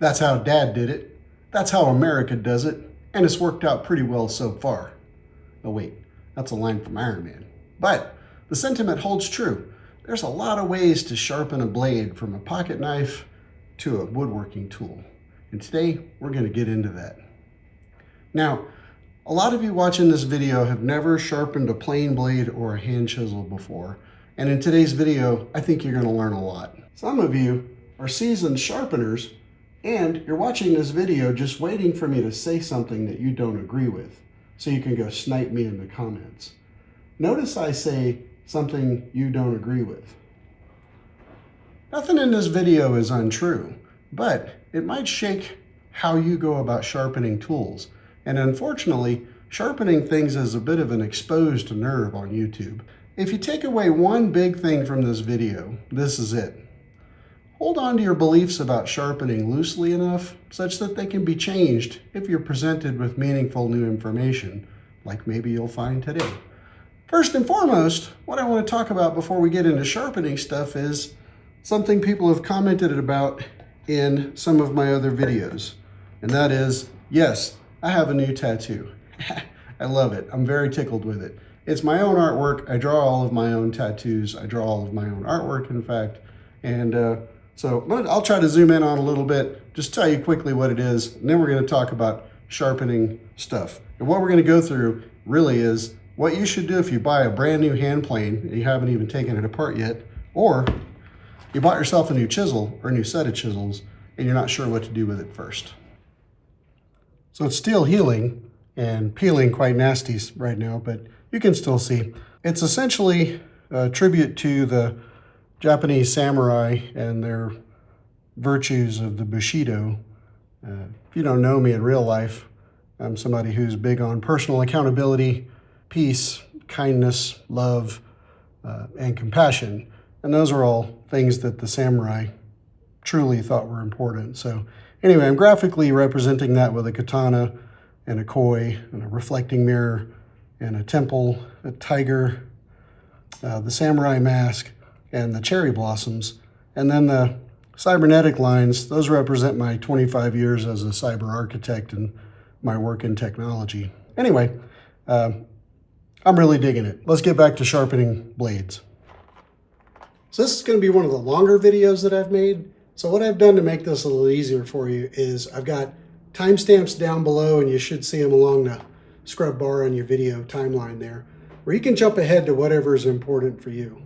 That's how Dad did it. That's how America does it. And it's worked out pretty well so far. Oh wait, that's a line from Iron Man. But the sentiment holds true. There's a lot of ways to sharpen a blade, from a pocket knife to a woodworking tool. And today we're going to get into that. Now, a lot of you watching this video have never sharpened a plain blade or a hand chisel before. And in today's video, I think you're going to learn a lot. Some of you are seasoned sharpeners, and you're watching this video just waiting for me to say something that you don't agree with, so you can go snipe me in the comments. Notice I say something you don't agree with. Nothing in this video is untrue, but it might shake how you go about sharpening tools. And unfortunately, sharpening things is a bit of an exposed nerve on YouTube. If you take away one big thing from this video, this is it. Hold on to your beliefs about sharpening loosely enough such that they can be changed if you're presented with meaningful new information, like maybe you'll find today. First and foremost, what I want to talk about before we get into sharpening stuff is something people have commented about in some of my other videos. And that is, yes, I have a new tattoo. I love it. I'm very tickled with it. It's my own artwork. I draw all of my own tattoos. I draw all of my own artwork, in fact. And so I'll try to zoom in on a little bit, just tell you quickly what it is, and then we're going to talk about sharpening stuff. And what we're going to go through really is what you should do if you buy a brand new hand plane and you haven't even taken it apart yet, or you bought yourself a new chisel or a new set of chisels and you're not sure what to do with it first. So it's still healing and peeling quite nasty right now, but you can still see. It's essentially a tribute to the Japanese samurai and their virtues of the Bushido. If you don't know me in real life, I'm somebody who's big on personal accountability, peace, kindness, love, and compassion. And those are all things that the samurai truly thought were important. So anyway, I'm graphically representing that with a katana and a koi and a reflecting mirror and a temple, a tiger, the samurai mask, and the cherry blossoms. And then the cybernetic lines, those represent my 25 years as a cyber architect and my work in technology. Anyway, I'm really digging it. Let's get back to sharpening blades. So this is going to be one of the longer videos that I've made. So what I've done to make this a little easier for you is I've got timestamps down below, and you should see them along the scrub bar on your video timeline there, where you can jump ahead to whatever is important for you.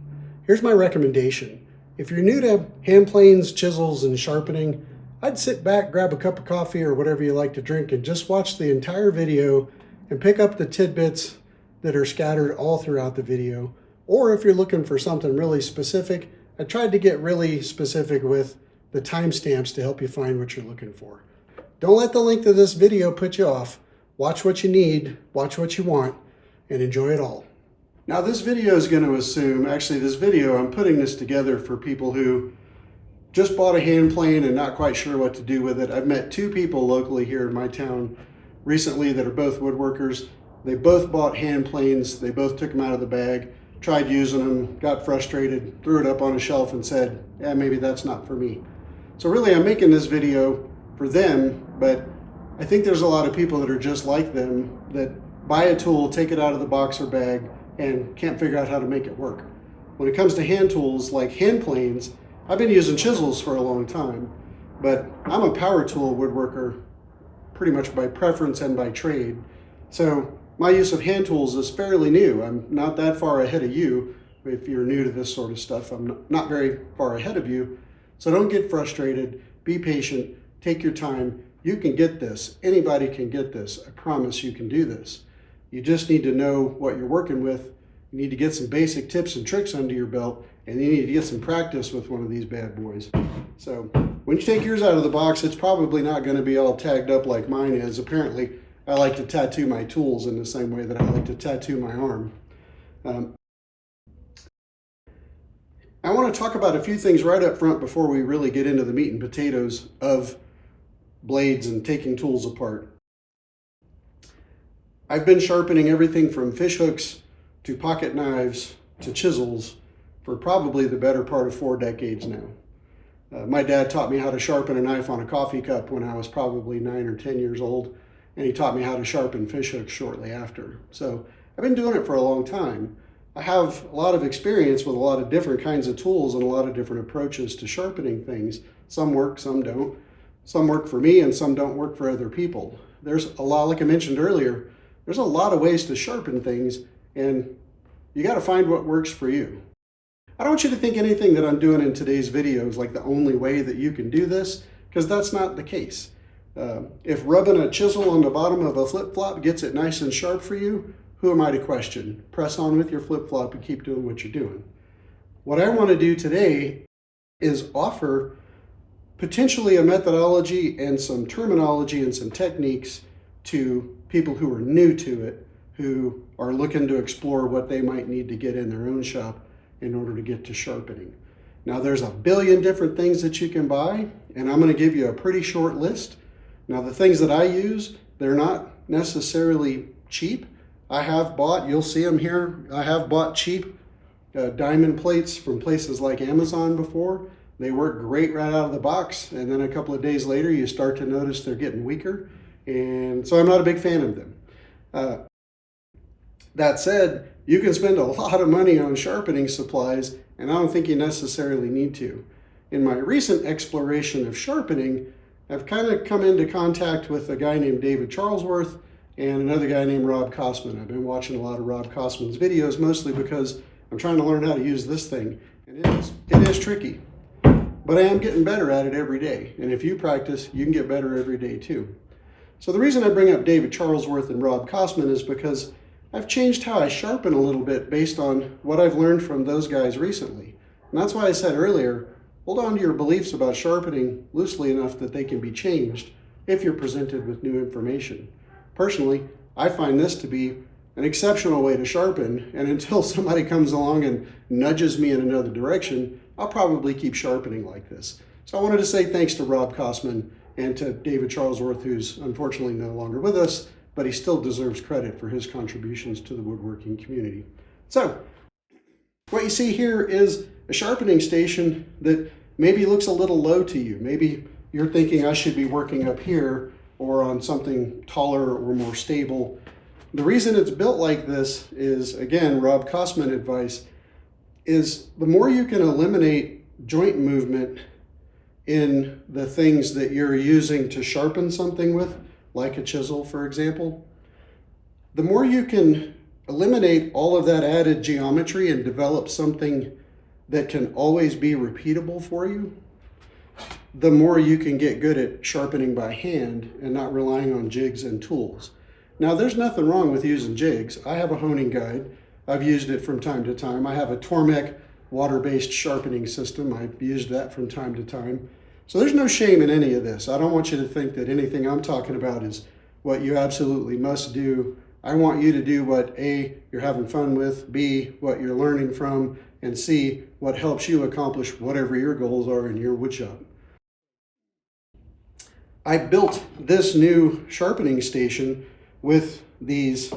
Here's my recommendation. If you're new to hand planes, chisels, and sharpening, I'd sit back, grab a cup of coffee or whatever you like to drink, and just watch the entire video and pick up the tidbits that are scattered all throughout the video. Or if you're looking for something really specific, I tried to get really specific with the timestamps to help you find what you're looking for. Don't let the length of this video put you off. Watch what you need, watch what you want, and enjoy it all. Now this video is going to assume, actually this video, I'm putting this together for people who just bought a hand plane and not quite sure what to do with it. I've met two people locally here in my town recently that are both woodworkers. They both bought hand planes, they both took them out of the bag, tried using them, got frustrated, threw it up on a shelf and said, yeah, maybe that's not for me. So really I'm making this video for them, but I think there's a lot of people that are just like them that buy a tool, take it out of the box or bag, and can't figure out how to make it work. When it comes to hand tools like hand planes, I've been using chisels for a long time, but I'm a power tool woodworker pretty much by preference and by trade. So my use of hand tools is fairly new. I'm not that far ahead of you. If you're new to this sort of stuff, I'm not very far ahead of you. So don't get frustrated, be patient, take your time. You can get this. Anybody can get this. I promise you can do this. You just need to know what you're working with. You need to get some basic tips and tricks under your belt, and you need to get some practice with one of these bad boys. So when you take yours out of the box, it's probably not going to be all tagged up like mine is. Apparently, I like to tattoo my tools in the same way that I like to tattoo my arm. I want to talk about a few things right up front before we really get into the meat and potatoes of blades and taking tools apart. I've been sharpening everything from fish hooks to pocket knives to chisels for probably the better part of 4 decades now. My dad taught me how to sharpen a knife on a coffee cup when I was probably 9 or 10 years old, and he taught me how to sharpen fish hooks shortly after. So I've been doing it for a long time. I have a lot of experience with a lot of different kinds of tools and a lot of different approaches to sharpening things. Some work, some don't. Some work for me and some don't work for other people. There's a lot, like I mentioned earlier, there's a lot of ways to sharpen things, and you got to find what works for you. I don't want you to think anything that I'm doing in today's video is like the only way that you can do this, because that's not the case. If rubbing a chisel on the bottom of a flip-flop gets it nice and sharp for you, who am I to question? Press on with your flip-flop and keep doing what you're doing. What I want to do today is offer potentially a methodology and some terminology and some techniques to people who are new to it, who are looking to explore what they might need to get in their own shop in order to get to sharpening. Now there's a billion different things that you can buy, and I'm going to give you a pretty short list. Now the things that I use, they're not necessarily cheap. I have bought, you'll see them here, I have bought cheap diamond plates from places like Amazon before. They work great right out of the box, and then a couple of days later you start to notice they're getting weaker, and so I'm not a big fan of them. That said, you can spend a lot of money on sharpening supplies, and I don't think you necessarily need to. In my recent exploration of sharpening, I've kind of come into contact with a guy named David Charlesworth and another guy named Rob Kosman. I've been watching a lot of Rob Kosman's videos, mostly because I'm trying to learn how to use this thing, and it is tricky. But I am getting better at it every day, and if you practice, you can get better every day too. So the reason I bring up David Charlesworth and Rob Kosman is because I've changed how I sharpen a little bit based on what I've learned from those guys recently. And that's why I said earlier, hold on to your beliefs about sharpening loosely enough that they can be changed if you're presented with new information. Personally, I find this to be an exceptional way to sharpen, and until somebody comes along and nudges me in another direction, I'll probably keep sharpening like this. So I wanted to say thanks to Rob Kosman and to David Charlesworth, who's unfortunately no longer with us, but he still deserves credit for his contributions to the woodworking community. So what you see here is a sharpening station that maybe looks a little low to you. Maybe you're thinking I should be working up here or on something taller or more stable. The reason it's built like this is, again, Rob Kosman advice, is the more you can eliminate joint movement in the things that you're using to sharpen something with, like a chisel, for example, the more you can eliminate all of that added geometry and develop something that can always be repeatable for you, the more you can get good at sharpening by hand and not relying on jigs and tools. Now, there's nothing wrong with using jigs. I have a honing guide. I've used it from time to time. I have a Tormek water-based sharpening system. I've used that from time to time. So there's no shame in any of this. I don't want you to think that anything I'm talking about is what you absolutely must do. I want you to do what A, you're having fun with, B, what you're learning from, and C, what helps you accomplish whatever your goals are in your woodshop. I built this new sharpening station with these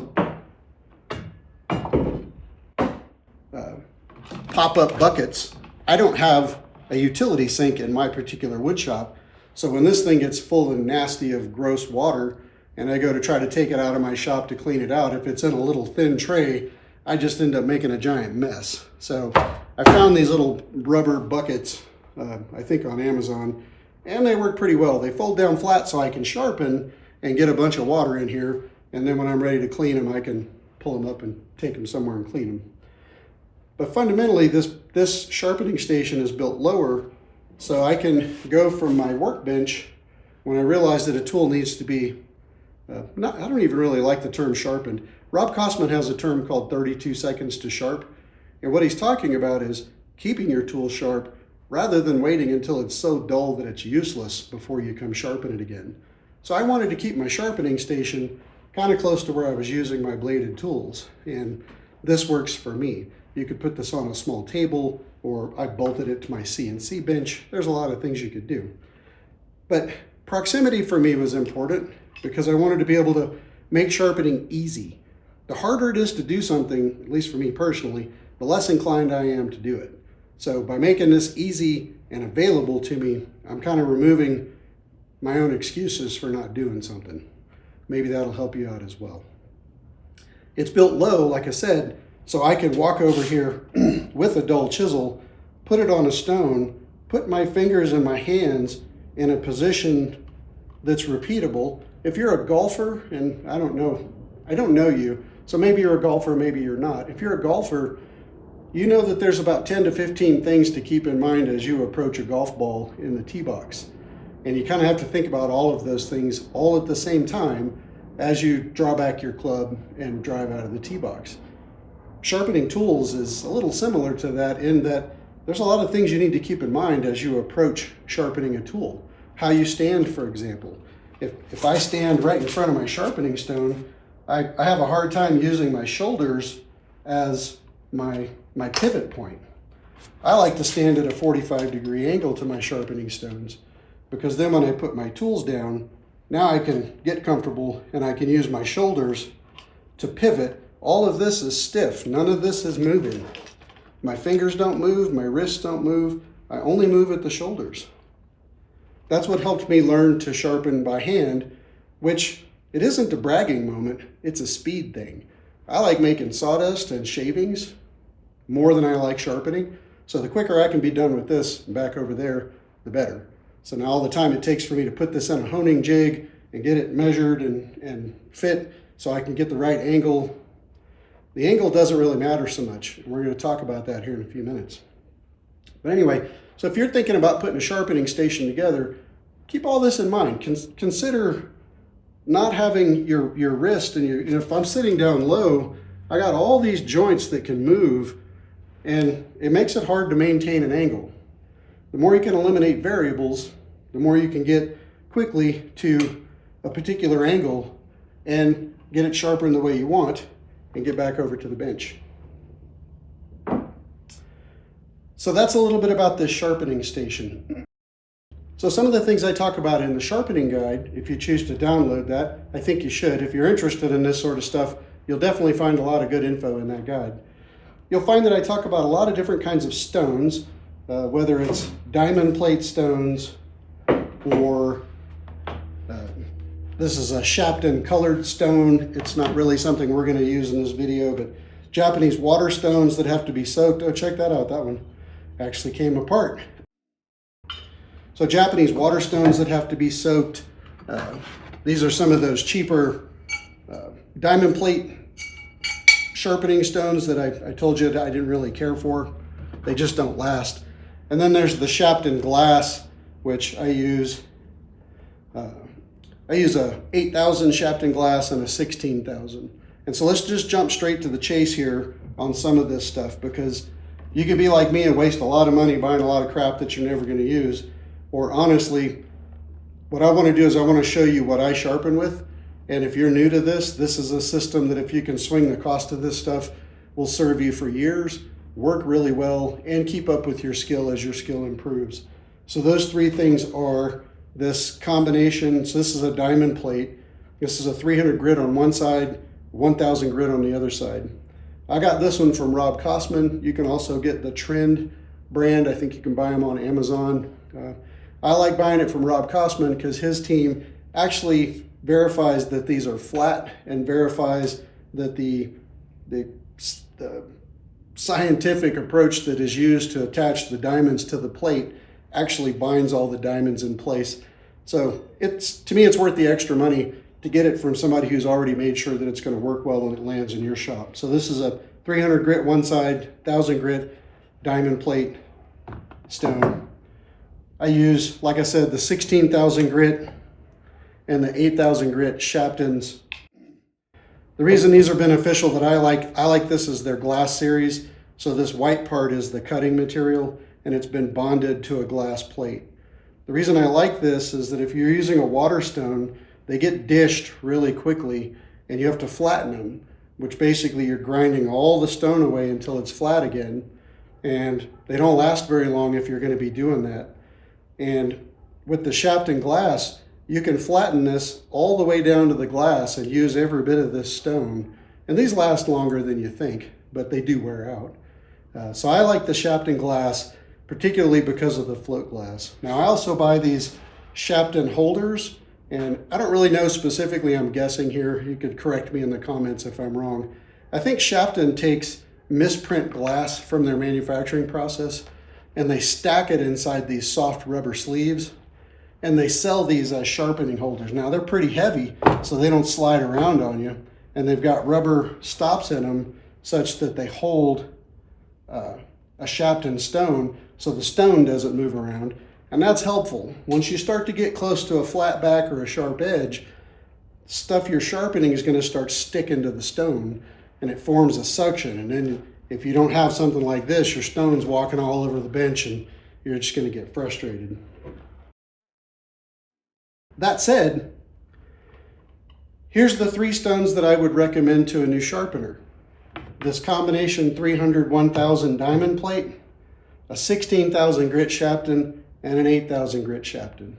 pop-up buckets. I don't have a utility sink in my particular wood shop, so when this thing gets full and nasty of gross water and I go to try to take it out of my shop to clean it out, if it's in a little thin tray, I just end up making a giant mess. So I found these little rubber buckets, I think on Amazon, and they work pretty well. They fold down flat so I can sharpen and get a bunch of water in here, and then when I'm ready to clean them, I can pull them up and take them somewhere and clean them. But fundamentally, this sharpening station is built lower, so I can go from my workbench when I realize that a tool needs to be, I don't even really like the term sharpened. Rob Kosman has a term called 32 seconds to sharp, and what he's talking about is keeping your tool sharp rather than waiting until it's so dull that it's useless before you come sharpen it again. So I wanted to keep my sharpening station kind of close to where I was using my bladed tools, and this works for me. You could put this on a small table, or I bolted it to my CNC bench. There's a lot of things you could do. But proximity for me was important because I wanted to be able to make sharpening easy. The harder it is to do something, at least for me personally, the less inclined I am to do it. So by making this easy and available to me, I'm kind of removing my own excuses for not doing something. Maybe that'll help you out as well. It's built low, like I said, so I can walk over here with a dull chisel, put it on a stone, put my fingers and my hands in a position that's repeatable. If you're a golfer, and I don't know you, so maybe you're a golfer, maybe you're not. If you're a golfer, you know that there's about 10 to 15 things to keep in mind as you approach a golf ball in the tee box. And you kind of have to think about all of those things all at the same time as you draw back your club and drive out of the tee box. Sharpening tools is a little similar to that in that there's a lot of things you need to keep in mind as you approach sharpening a tool. How you stand, for example. If I stand right in front of my sharpening stone, I have a hard time using my shoulders as my pivot point. I like to stand at a 45-degree angle to my sharpening stones, because then when I put my tools down, now I can get comfortable and I can use my shoulders to pivot. All of this is stiff. None of this is moving. My fingers don't move, my wrists don't move. I only move at the shoulders. That's what helped me learn to sharpen by hand, which it isn't a bragging moment, it's a speed thing. I like making sawdust and shavings more than I like sharpening. So the quicker I can be done with this and back over there, the better. So now all the time it takes for me to put this in a honing jig and get it measured and fit so I can get the right angle. The angle doesn't really matter so much. And we're going to talk about that here in a few minutes. But anyway, so if you're thinking about putting a sharpening station together, keep all this in mind. Consider not having your wrist and if I'm sitting down low, I got all these joints that can move, and it makes it hard to maintain an angle. The more you can eliminate variables, the more you can get quickly to a particular angle and get it sharpened the way you want and get back over to the bench. So that's a little bit about this sharpening station. So some of the things I talk about in the sharpening guide, if you choose to download that, I think you should. If you're interested in this sort of stuff, you'll definitely find a lot of good info in that guide. You'll find that I talk about a lot of different kinds of stones, whether it's diamond plate stones or this is a Sharpened colored stone. It's not really something we're going to use in this video, but Japanese water stones that have to be soaked. Oh, check that out. That one actually came apart. So Japanese water stones that have to be soaked. These are some of those cheaper diamond plate sharpening stones that I told you that I didn't really care for. They just don't last. And then there's the Sharpened glass, which I use a 8,000 Sharpened glass and a 16,000. And so let's just jump straight to the chase here on some of this stuff, because you could be like me and waste a lot of money buying a lot of crap that you're never going to use. Or honestly, what I want to do is I want to show you what I sharpen with. And if you're new to this, this is a system that if you can swing the cost of this stuff, will serve you for years, work really well, and keep up with your skill as your skill improves. So those three things are this combination. So this is a diamond plate. This is a 300 grit on one side, 1,000 grit on the other side. I got this one from Rob Kosman. You can also get the Trend brand. I think you can buy them on Amazon. I like buying it from Rob Kosman because his team actually verifies that these are flat and verifies that the scientific approach that is used to attach the diamonds to the plate actually binds all the diamonds in place. So to me, it's worth the extra money to get it from somebody who's already made sure that it's going to work well when it lands in your shop. So this is a 300 grit one side, 1,000 grit diamond plate stone. I use, like I said, the 16,000 grit and the 8,000 grit Sharpens. The reason these are beneficial that I like this is their glass series. So this white part is the cutting material, and it's been bonded to a glass plate. The reason I like this is that if you're using a water stone, they get dished really quickly and you have to flatten them, which basically you're grinding all the stone away until it's flat again. And they don't last very long if you're going to be doing that. And with the Sharpened glass, you can flatten this all the way down to the glass and use every bit of this stone. And these last longer than you think, but they do wear out. So I like the Sharpened glass, particularly because of the float glass. Now I also buy these Sharpened holders, and I don't really know specifically, I'm guessing here. You could correct me in the comments if I'm wrong. I think Sharpened takes misprint glass from their manufacturing process and they stack it inside these soft rubber sleeves, and they sell these as sharpening holders. Now they're pretty heavy, so they don't slide around on you, and they've got rubber stops in them such that they hold a sharpened stone so the stone doesn't move around, and that's helpful. Once you start to get close to a flat back or a sharp edge, stuff you're sharpening is going to start sticking to the stone, and it forms a suction. And then if you don't have something like this, your stone's walking all over the bench and you're just going to get frustrated. That said, here's the 3 stones that I would recommend to a new sharpener. This combination 300-1000 diamond plate, a 16,000 grit Sharpen, and an 8,000 grit Sharpen.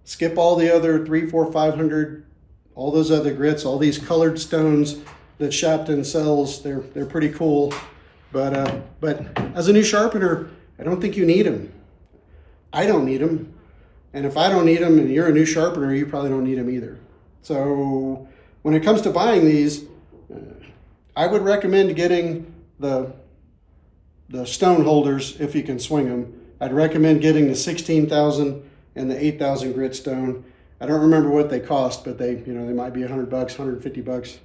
Skip all the other 300, 400, 500, all those other grits, all these colored stones that Sharpen sells. They're pretty cool, but as a new sharpener, I don't think you need them. I don't need them, and if I don't need them and you're a new sharpener, you probably don't need them either. So when it comes to buying these, I would recommend getting the stone holders if you can swing them. I'd recommend getting the 16,000 and the 8,000 grit stone. I don't remember what they cost, but they might be $100, $150,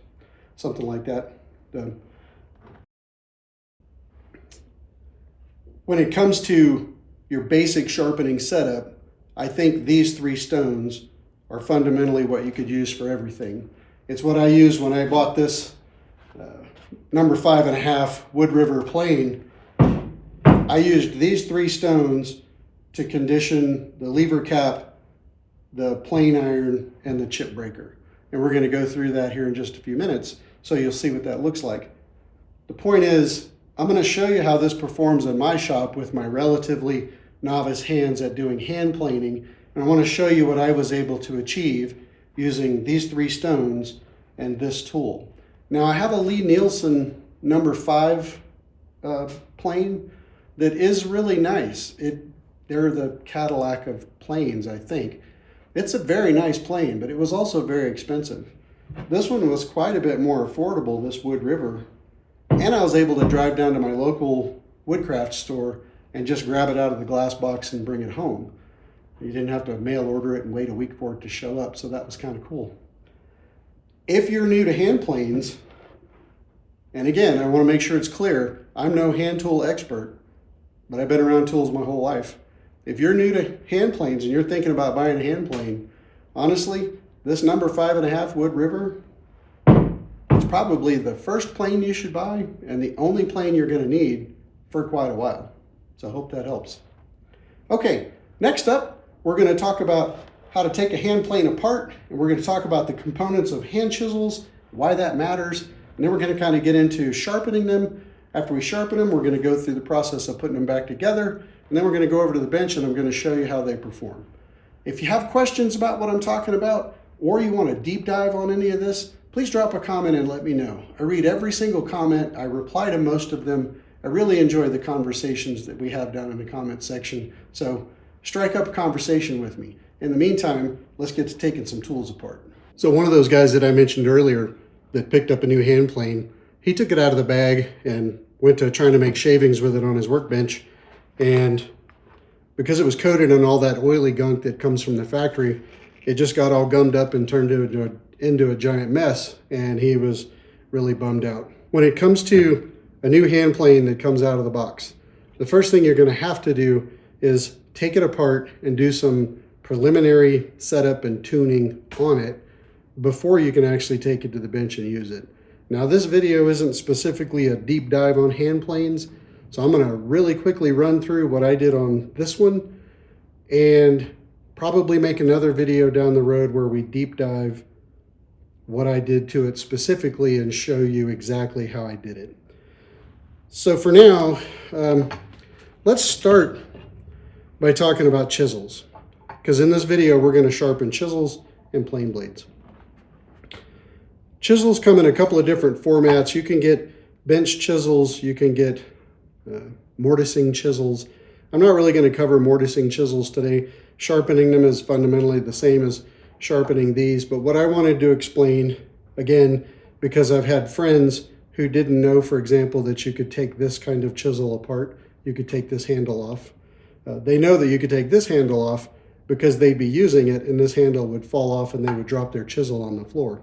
something like that. When it comes to your basic sharpening setup, I think these 3 stones are fundamentally what you could use for everything. It's what I used when I bought this number 5.5 Wood River plane. I used these 3 stones to condition the lever cap, the plane iron, and the chip breaker. And we're going to go through that here in just a few minutes, so you'll see what that looks like. The point is, I'm going to show you how this performs in my shop with my relatively novice hands at doing hand planing. And I want to show you what I was able to achieve using these 3 stones and this tool. Now I have a Lee Nielsen number 5 plane that is really nice. They're the Cadillac of planes, I think. It's a very nice plane, but it was also very expensive. This one was quite a bit more affordable, this Wood River, and I was able to drive down to my local woodcraft store and just grab it out of the glass box and bring it home. You didn't have to mail order it and wait a week for it to show up, so that was kind of cool. If you're new to hand planes, and again, I want to make sure it's clear, I'm no hand tool expert, but I've been around tools my whole life. If you're new to hand planes and you're thinking about buying a hand plane, honestly, this number 5.5 Wood River, it's probably the first plane you should buy and the only plane you're going to need for quite a while. So I hope that helps. Okay, next up, we're going to talk about how to take a hand plane apart, and we're going to talk about the components of hand chisels, why that matters, and then we're going to kind of get into sharpening them. After we sharpen them, we're going to go through the process of putting them back together, and then we're going to go over to the bench and I'm going to show you how they perform. If you have questions about what I'm talking about, or you want a deep dive on any of this, please drop a comment and let me know. I read every single comment. I reply to most of them. I really enjoy the conversations that we have down in the comment section. So strike up a conversation with me. In the meantime, let's get to taking some tools apart. So one of those guys that I mentioned earlier that picked up a new hand plane, he took it out of the bag and went to trying to make shavings with it on his workbench. And because it was coated in all that oily gunk that comes from the factory, it just got all gummed up and turned into a giant mess. And he was really bummed out. When it comes to a new hand plane that comes out of the box, the first thing you're going to have to do is take it apart and do some preliminary setup and tuning on it before you can actually take it to the bench and use it. Now this video isn't specifically a deep dive on hand planes, so I'm going to really quickly run through what I did on this one and probably make another video down the road where we deep dive what I did to it specifically and show you exactly how I did it. So for now, let's start by talking about chisels, because in this video we're going to sharpen chisels and plane blades. Chisels come in a couple of different formats. You can get bench chisels, you can get mortising chisels. I'm not really going to cover mortising chisels today. Sharpening them is fundamentally the same as sharpening these, but what I wanted to explain, again, because I've had friends who didn't know, for example, that you could take this kind of chisel apart. You could take this handle off. They know that you could take this handle off because they'd be using it and this handle would fall off and they would drop their chisel on the floor.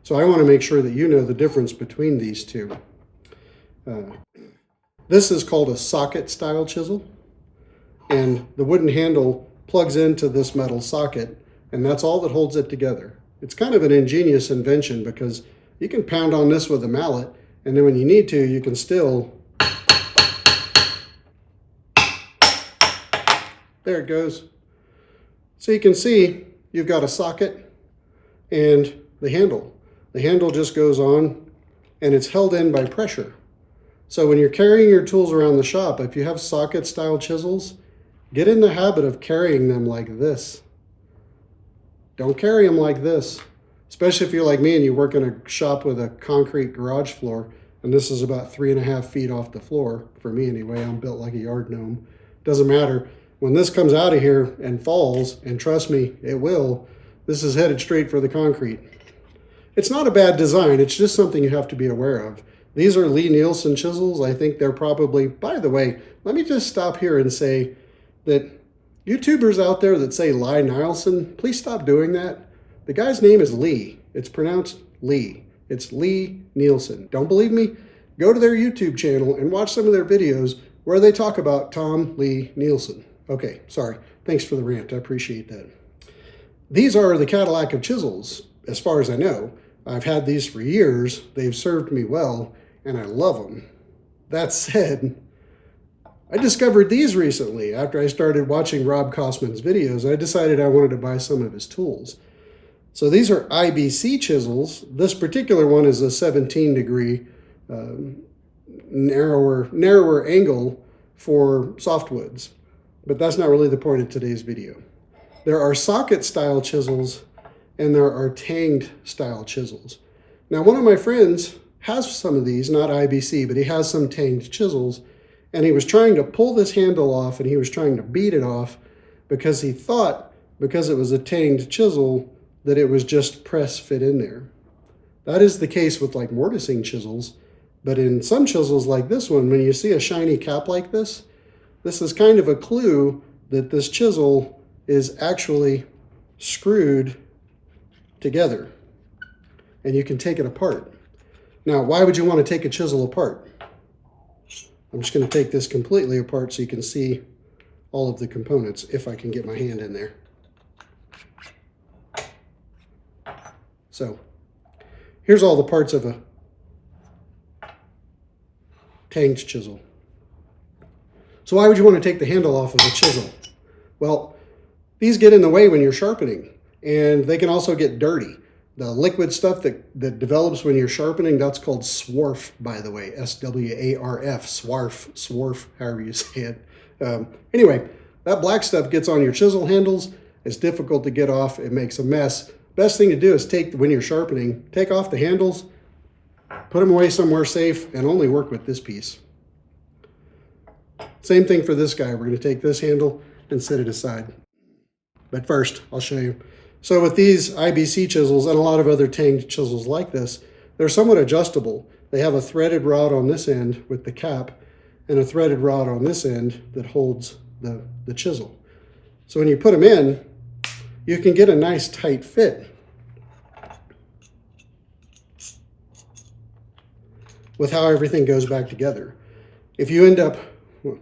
So I want to make sure that you know the difference between these two. This is called a socket style chisel, and the wooden handle plugs into this metal socket, and that's all that holds it together. It's kind of an ingenious invention because you can pound on this with a mallet, and then when you need to, you can still... There it goes. So you can see you've got a socket and the handle. The handle just goes on and it's held in by pressure. So when you're carrying your tools around the shop, if you have socket style chisels, get in the habit of carrying them like this. Don't carry them like this, especially if you're like me and you work in a shop with a concrete garage floor, and this is about 3.5 feet off the floor. For me anyway, I'm built like a yard gnome. Doesn't matter. When this comes out of here and falls, and trust me, it will, this is headed straight for the concrete. It's not a bad design, it's just something you have to be aware of. These are Lee Nielsen chisels. I think they're probably, by the way, let me just stop here and say that YouTubers out there that say Lie Nielsen, please stop doing that. The guy's name is Lee. It's pronounced Lee. It's Lee Nielsen. Don't believe me? Go to their YouTube channel and watch some of their videos where they talk about Tom Lee Nielsen. Okay, sorry. Thanks for the rant. I appreciate that. These are the Cadillac of chisels, as far as I know. I've had these for years. They've served me well, and I love them. That said, I discovered these recently. After I started watching Rob Kosman's videos, I decided I wanted to buy some of his tools. So these are IBC chisels. This particular one is a 17-degree narrower angle for softwoods. But that's not really the point of today's video. There are socket style chisels and there are tanged style chisels. Now, one of my friends has some of these, not IBC, but he has some tanged chisels, and he was trying to pull this handle off and he was trying to beat it off because he thought, because it was a tanged chisel, that it was just press fit in there. That is the case with like mortising chisels, but in some chisels like this one, when you see a shiny cap like this, this is kind of a clue that this chisel is actually screwed together and you can take it apart. Now, why would you want to take a chisel apart? I'm just going to take this completely apart so you can see all of the components if I can get my hand in there. So here's all the parts of a tanged chisel. So why would you want to take the handle off of a chisel? Well, these get in the way when you're sharpening, and they can also get dirty. The liquid stuff that develops when you're sharpening, that's called swarf, by the way, S-W-A-R-F, swarf, however you say it. Anyway, that black stuff gets on your chisel handles. It's difficult to get off. It makes a mess. Best thing to do is when you're sharpening, take off the handles, put them away somewhere safe, and only work with this piece. Same thing for this guy. We're going to take this handle and set it aside. But first, I'll show you. So with these IBC chisels and a lot of other tanged chisels like this, they're somewhat adjustable. They have a threaded rod on this end with the cap and a threaded rod on this end that holds the chisel. So when you put them in, you can get a nice tight fit with how everything goes back together. If you end up,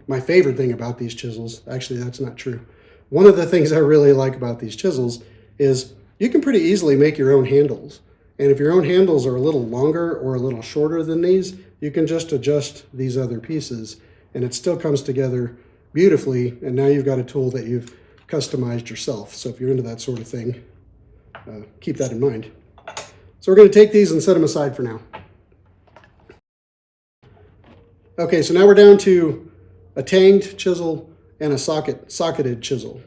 my favorite thing about these chisels, actually that's not true. One of the things I really like about these chisels is you can pretty easily make your own handles. And if your own handles are a little longer or a little shorter than these, you can just adjust these other pieces and it still comes together beautifully. And now you've got a tool that you've customized yourself. So if you're into that sort of thing, keep that in mind. So we're going to take these and set them aside for now. Okay, so now we're down to a tanged chisel and a socketed chisel.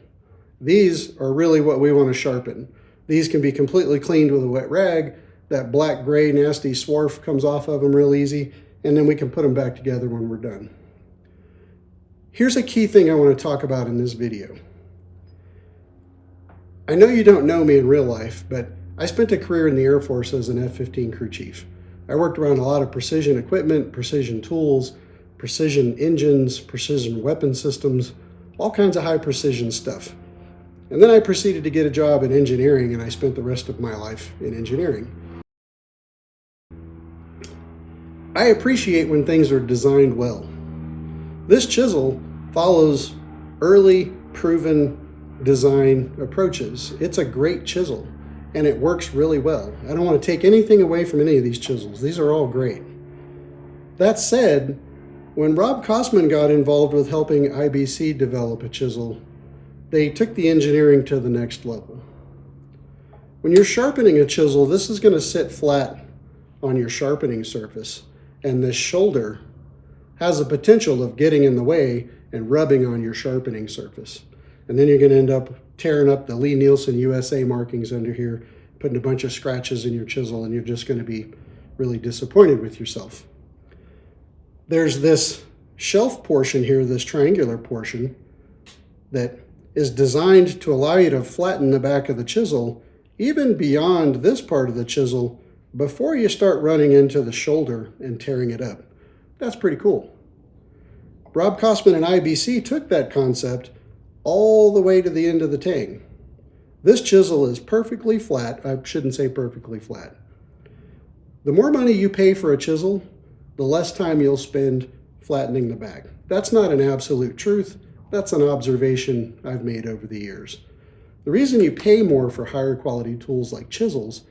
These are really what we want to sharpen. These can be completely cleaned with a wet rag. That black, gray, nasty swarf comes off of them real easy, and then we can put them back together when we're done. Here's a key thing I want to talk about in this video. I know you don't know me in real life, but I spent a career in the Air Force as an F-15 crew chief. I worked around a lot of precision equipment, precision tools, precision engines, precision weapon systems, all kinds of high precision stuff. And then I proceeded to get a job in engineering, and I spent the rest of my life in engineering. I appreciate when things are designed well. This chisel follows early, proven design approaches. It's a great chisel, and it works really well. I don't want to take anything away from any of these chisels. These are all great. That said, when Rob Kosman got involved with helping IBC develop a chisel, they took the engineering to the next level. When you're sharpening a chisel, this is going to sit flat on your sharpening surface, and this shoulder has the potential of getting in the way and rubbing on your sharpening surface. And then you're going to end up tearing up the Lee Nielsen USA markings under here, putting a bunch of scratches in your chisel, and you're just going to be really disappointed with yourself. There's this shelf portion here, this triangular portion, that is designed to allow you to flatten the back of the chisel even beyond this part of the chisel before you start running into the shoulder and tearing it up. That's pretty cool. Rob Kosman and IBC took that concept all the way to the end of the tang. This chisel is perfectly flat. I shouldn't say perfectly flat. The more money you pay for a chisel, the less time you'll spend flattening the back. That's not an absolute truth. That's an observation I've made over the years. The reason you pay more for higher quality tools like chisels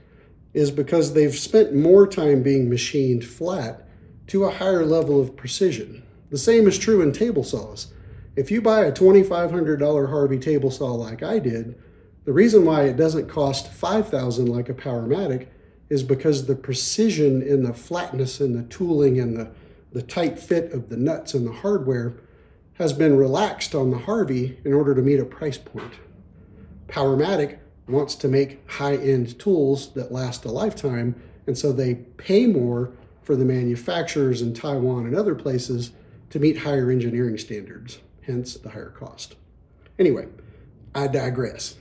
is because they've spent more time being machined flat to a higher level of precision. The same is true in table saws. If you buy a $2,500 Harvey table saw like I did, the reason why it doesn't cost $5,000 like a Powermatic is because the precision in the flatness and the tooling and the tight fit of the nuts and the hardware has been relaxed on the Harvey in order to meet a price point. Powermatic wants to make high-end tools that last a lifetime, and so they pay more for the manufacturers in Taiwan and other places to meet higher engineering standards, hence the higher cost. Anyway, I digress.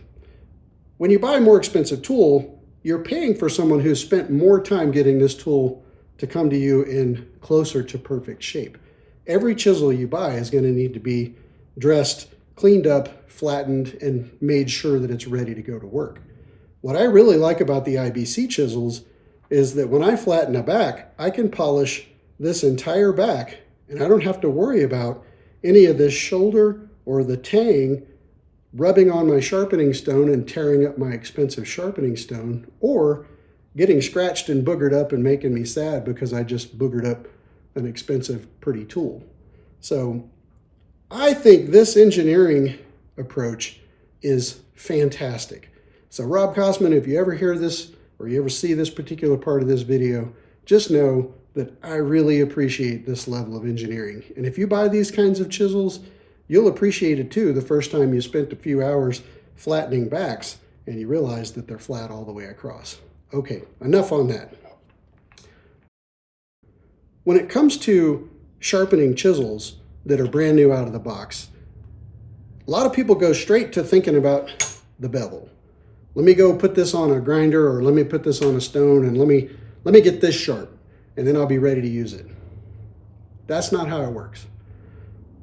When you buy a more expensive tool, you're paying for someone who's spent more time getting this tool to come to you in closer to perfect shape. Every chisel you buy is going to need to be dressed, cleaned up, flattened, and made sure that it's ready to go to work. What I really like about the IBC chisels is that when I flatten a back, I can polish this entire back, and I don't have to worry about any of this shoulder or the tang rubbing on my sharpening stone and tearing up my expensive sharpening stone, or getting scratched and boogered up and making me sad because I just boogered up an expensive, pretty tool. So I think this engineering approach is fantastic. So Rob Kosman, if you ever hear this or you ever see this particular part of this video, just know that I really appreciate this level of engineering. And if you buy these kinds of chisels, you'll appreciate it too the first time you spent a few hours flattening backs and you realize that they're flat all the way across. Okay, enough on that. When it comes to sharpening chisels that are brand new out of the box, a lot of people go straight to thinking about the bevel. Let me go put this on a grinder, or let me put this on a stone, and let me get this sharp, and then I'll be ready to use it. That's not how it works.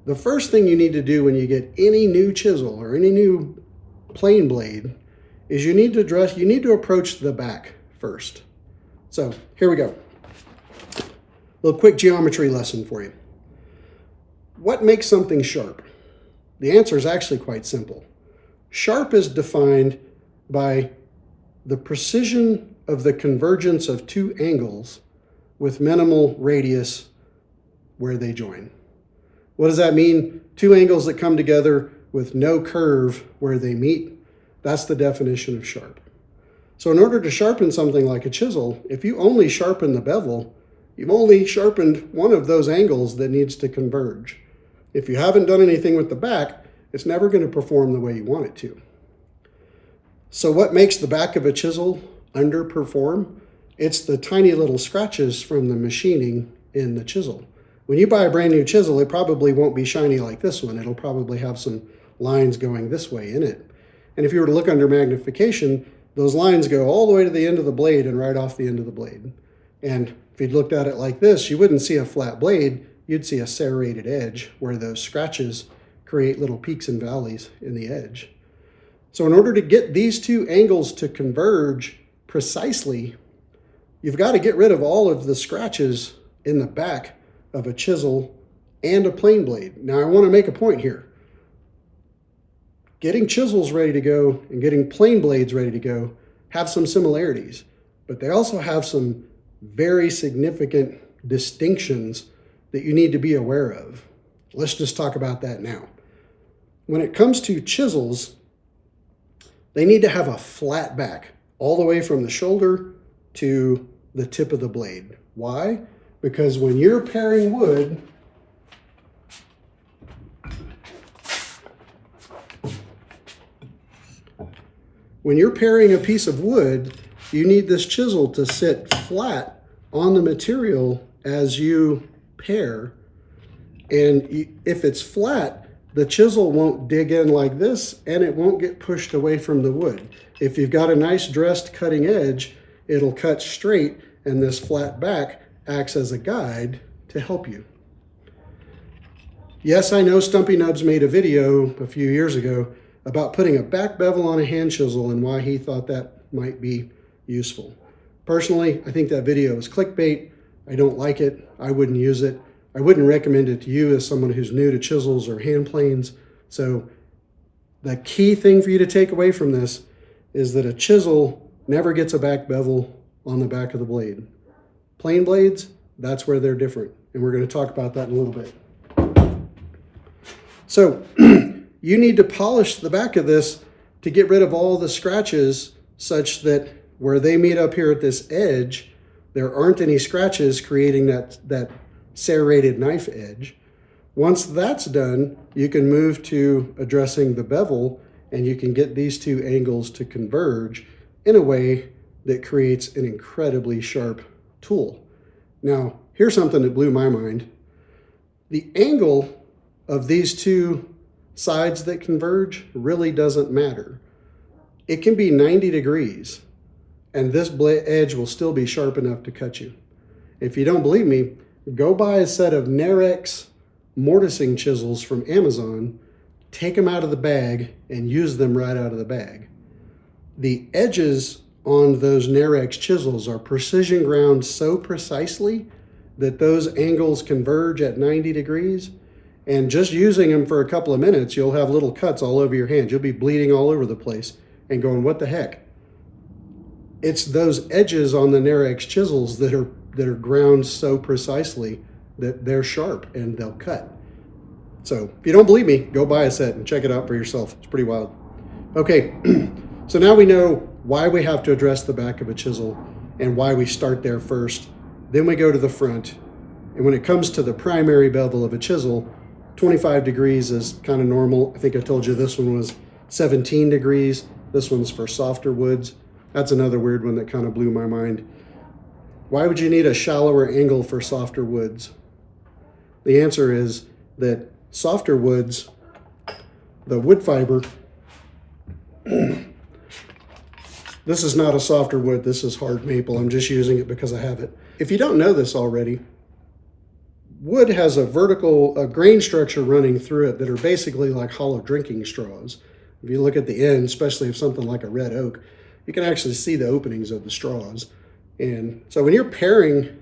The first thing you need to do when you get any new chisel or any new plane blade is you need to approach the back first. So here we go. A little quick geometry lesson for you. What makes something sharp? The answer is actually quite simple. Sharp is defined by the precision of the convergence of two angles with minimal radius where they join. What does that mean? Two angles that come together with no curve where they meet. That's the definition of sharp. So in order to sharpen something like a chisel, if you only sharpen the bevel, you've only sharpened one of those angles that needs to converge. If you haven't done anything with the back, it's never going to perform the way you want it to. So what makes the back of a chisel underperform? It's the tiny little scratches from the machining in the chisel. When you buy a brand new chisel, it probably won't be shiny like this one. It'll probably have some lines going this way in it. And if you were to look under magnification, those lines go all the way to the end of the blade and right off the end of the blade. And if you'd looked at it like this, you wouldn't see a flat blade, you'd see a serrated edge where those scratches create little peaks and valleys in the edge. So in order to get these two angles to converge precisely, you've got to get rid of all of the scratches in the back of a chisel and a plane blade. Now I want to make a point here. Getting chisels ready to go and getting plane blades ready to go have some similarities, but they also have some very significant distinctions that you need to be aware of. Let's just talk about that now. When it comes to chisels, they need to have a flat back all the way from the shoulder to the tip of the blade. Why? Because when you're paring wood, when you're paring a piece of wood, you need this chisel to sit flat on the material as you pare. And if it's flat, the chisel won't dig in like this and it won't get pushed away from the wood. If you've got a nice dressed cutting edge, it'll cut straight, and this flat back acts as a guide to help you. Yes, I know Stumpy Nubs made a video a few years ago about putting a back bevel on a hand chisel and why he thought that might be useful. Personally, I think that video is clickbait. I don't like it. I wouldn't use it. I wouldn't recommend it to you as someone who's new to chisels or hand planes. So the key thing for you to take away from this is that a chisel never gets a back bevel on the back of the blade. Plane blades, that's where they're different. And we're going to talk about that in a little bit. So you need to polish the back of this to get rid of all the scratches such that where they meet up here at this edge, there aren't any scratches creating that serrated knife edge. Once that's done, you can move to addressing the bevel, and you can get these two angles to converge in a way that creates an incredibly sharp tool. Now, here's something that blew my mind. The angle of these two sides that converge really doesn't matter. It can be 90 degrees, and this edge will still be sharp enough to cut you. If you don't believe me, go buy a set of Narex mortising chisels from Amazon, take them out of the bag, and use them right out of the bag. The edges on those Narex chisels are precision ground so precisely that those angles converge at 90 degrees. And just using them for a couple of minutes, you'll have little cuts all over your hand. You'll be bleeding all over the place and going, what the heck? It's those edges on the Narex chisels that are ground so precisely that they're sharp and they'll cut. So if you don't believe me, go buy a set and check it out for yourself. It's pretty wild. Okay, so now we know why we have to address the back of a chisel and why we start there first. Then we go to the front. And when it comes to the primary bevel of a chisel, 25 degrees is kind of normal. I think I told you this one was 17 degrees. This one's for softer woods. That's another weird one that kind of blew my mind. Why would you need a shallower angle for softer woods? The answer is that softer woods, the wood fiber, this is not a softer wood, this is hard maple. I'm just using it because I have it. If you don't know this already, wood has a grain structure running through it that are basically like hollow drinking straws. If you look at the end, especially of something like a red oak, you can actually see the openings of the straws. And so when you're paring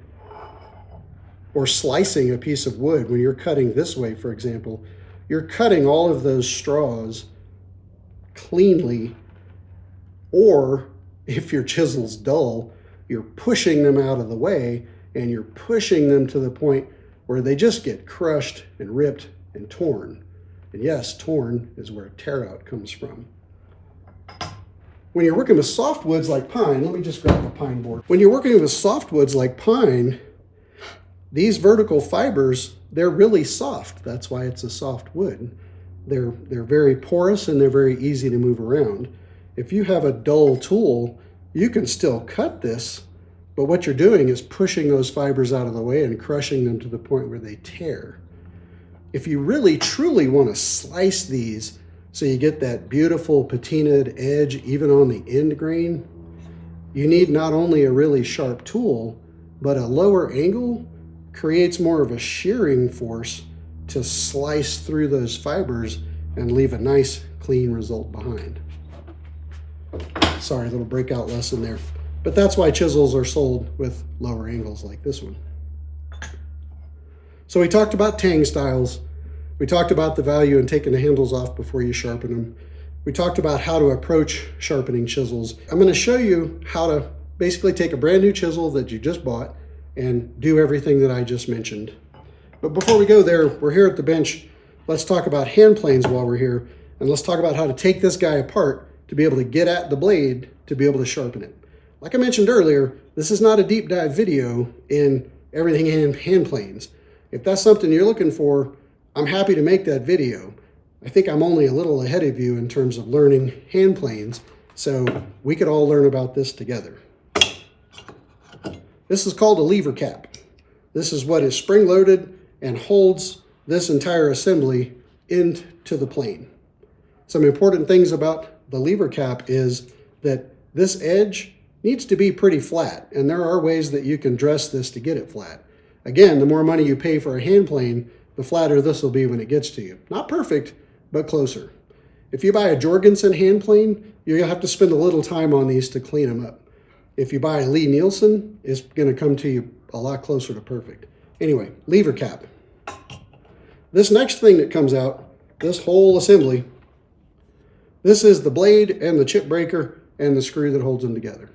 or slicing a piece of wood, when you're cutting this way, for example, you're cutting all of those straws cleanly, or if your chisel's dull, you're pushing them out of the way and you're pushing them to the point where they just get crushed and ripped and torn. And yes, torn is where tear out comes from. When you're working with softwoods like pine, let me just grab a pine board. When you're working with softwoods like pine, these vertical fibers, they're really soft. That's why it's a soft wood. They're very porous and they're very easy to move around. If you have a dull tool, you can still cut this, but what you're doing is pushing those fibers out of the way and crushing them to the point where they tear. If you really truly want to slice these so you get that beautiful patinaed edge even on the end grain, you need not only a really sharp tool, but a lower angle creates more of a shearing force to slice through those fibers and leave a nice clean result behind. Sorry, a little breakout lesson there. But that's why chisels are sold with lower angles like this one. So we talked about tang styles. We talked about the value in taking the handles off before you sharpen them. We talked about how to approach sharpening chisels. I'm going to show you how to basically take a brand new chisel that you just bought and do everything that I just mentioned. But before we go there, we're here at the bench. Let's talk about hand planes while we're here, and let's talk about how to take this guy apart to be able to get at the blade to be able to sharpen it. Like I mentioned earlier, this is not a deep dive video in everything in hand planes. If that's something you're looking for, I'm happy to make that video. I think I'm only a little ahead of you in terms of learning hand planes, so we could all learn about this together. This is called a lever cap. This is what is spring-loaded and holds this entire assembly into the plane. Some important things about the lever cap is that this edge needs to be pretty flat, and there are ways that you can dress this to get it flat. Again, the more money you pay for a hand plane, the flatter this will be when it gets to you. Not perfect, but closer. If you buy a Jorgensen hand plane, you're gonna have to spend a little time on these to clean them up. If you buy a Lee Nielsen, it's gonna come to you a lot closer to perfect. Anyway, lever cap. This next thing that comes out, this whole assembly, this is the blade and the chip breaker and the screw that holds them together.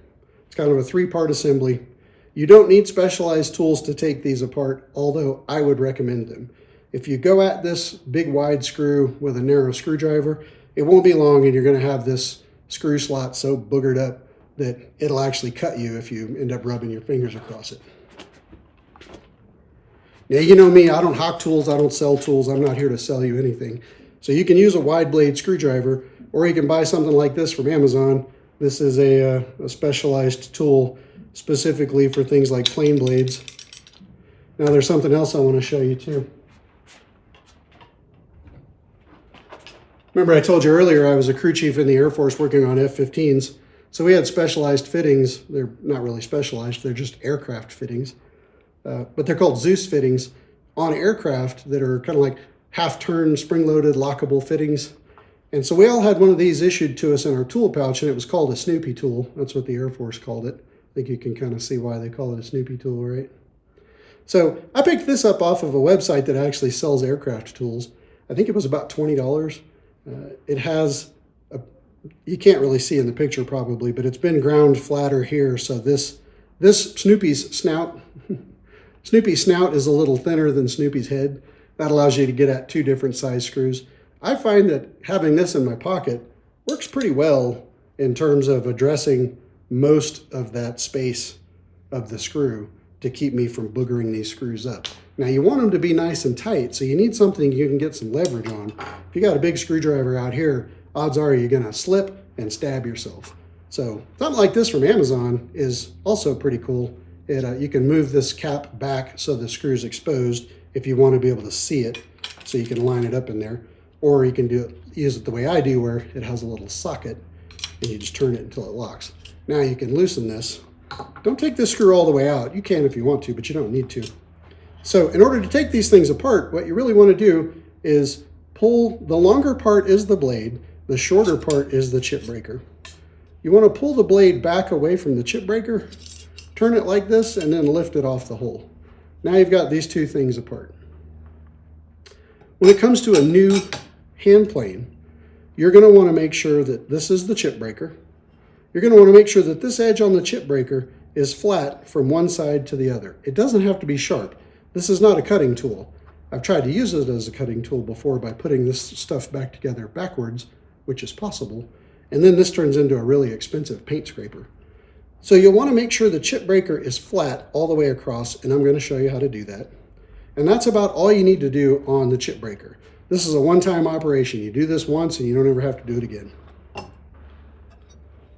It's kind of a three-part assembly. You don't need specialized tools to take these apart, although I would recommend them. If you go at this big wide screw with a narrow screwdriver, it won't be long and you're going to have this screw slot so boogered up that it'll actually cut you if you end up rubbing your fingers across it. Now, you know me, I don't hawk tools, I don't sell tools, I'm not here to sell you anything. So you can use a wide blade screwdriver, or you can buy something like this from Amazon. This is a specialized tool specifically for things like plane blades. Now there's something else I want to show you too. Remember I told you earlier I was a crew chief in the Air Force working on F-15s. So we had specialized fittings. They're not really specialized, they're just aircraft fittings. But they're called Zeus fittings on aircraft that are kind of like half-turn, spring-loaded, lockable fittings. And so we all had one of these issued to us in our tool pouch, and it was called a Snoopy tool. That's what the Air Force called it. I think you can kind of see why they call it a Snoopy tool, right? So I picked this up off of a website that actually sells aircraft tools. I think it was about $20. It has, you can't really see in the picture probably, but it's been ground flatter here. So this Snoopy's snout, Snoopy's snout is a little thinner than Snoopy's head. That allows you to get at two different size screws. I find that having this in my pocket works pretty well in terms of addressing most of that space of the screw to keep me from boogering these screws up. Now you want them to be nice and tight, so you need something you can get some leverage on. If you got a big screwdriver out here, odds are you're gonna slip and stab yourself. So something like this from Amazon is also pretty cool. You can move this cap back so the screw's exposed if you want to be able to see it, so you can line it up in there. Or you can use it the way I do, where it has a little socket and you just turn it until it locks. Now you can loosen this. Don't take this screw all the way out. You can if you want to, but you don't need to. So in order to take these things apart, what you really want to do is pull, the longer part is the blade, the shorter part is the chip breaker. You want to pull the blade back away from the chip breaker, turn it like this, and then lift it off the hole. Now you've got these two things apart. When it comes to a new hand plane, you're going to want to make sure that this is the chip breaker. You're going to want to make sure that this edge on the chip breaker is flat from one side to the other. It doesn't have to be sharp. This is not a cutting tool. I've tried to use it as a cutting tool before by putting this stuff back together backwards, which is possible, and then this turns into a really expensive paint scraper. So you'll want to make sure the chip breaker is flat all the way across, and I'm going to show you how to do that. And that's about all you need to do on the chip breaker. This is a one-time operation. You do this once and you don't ever have to do it again.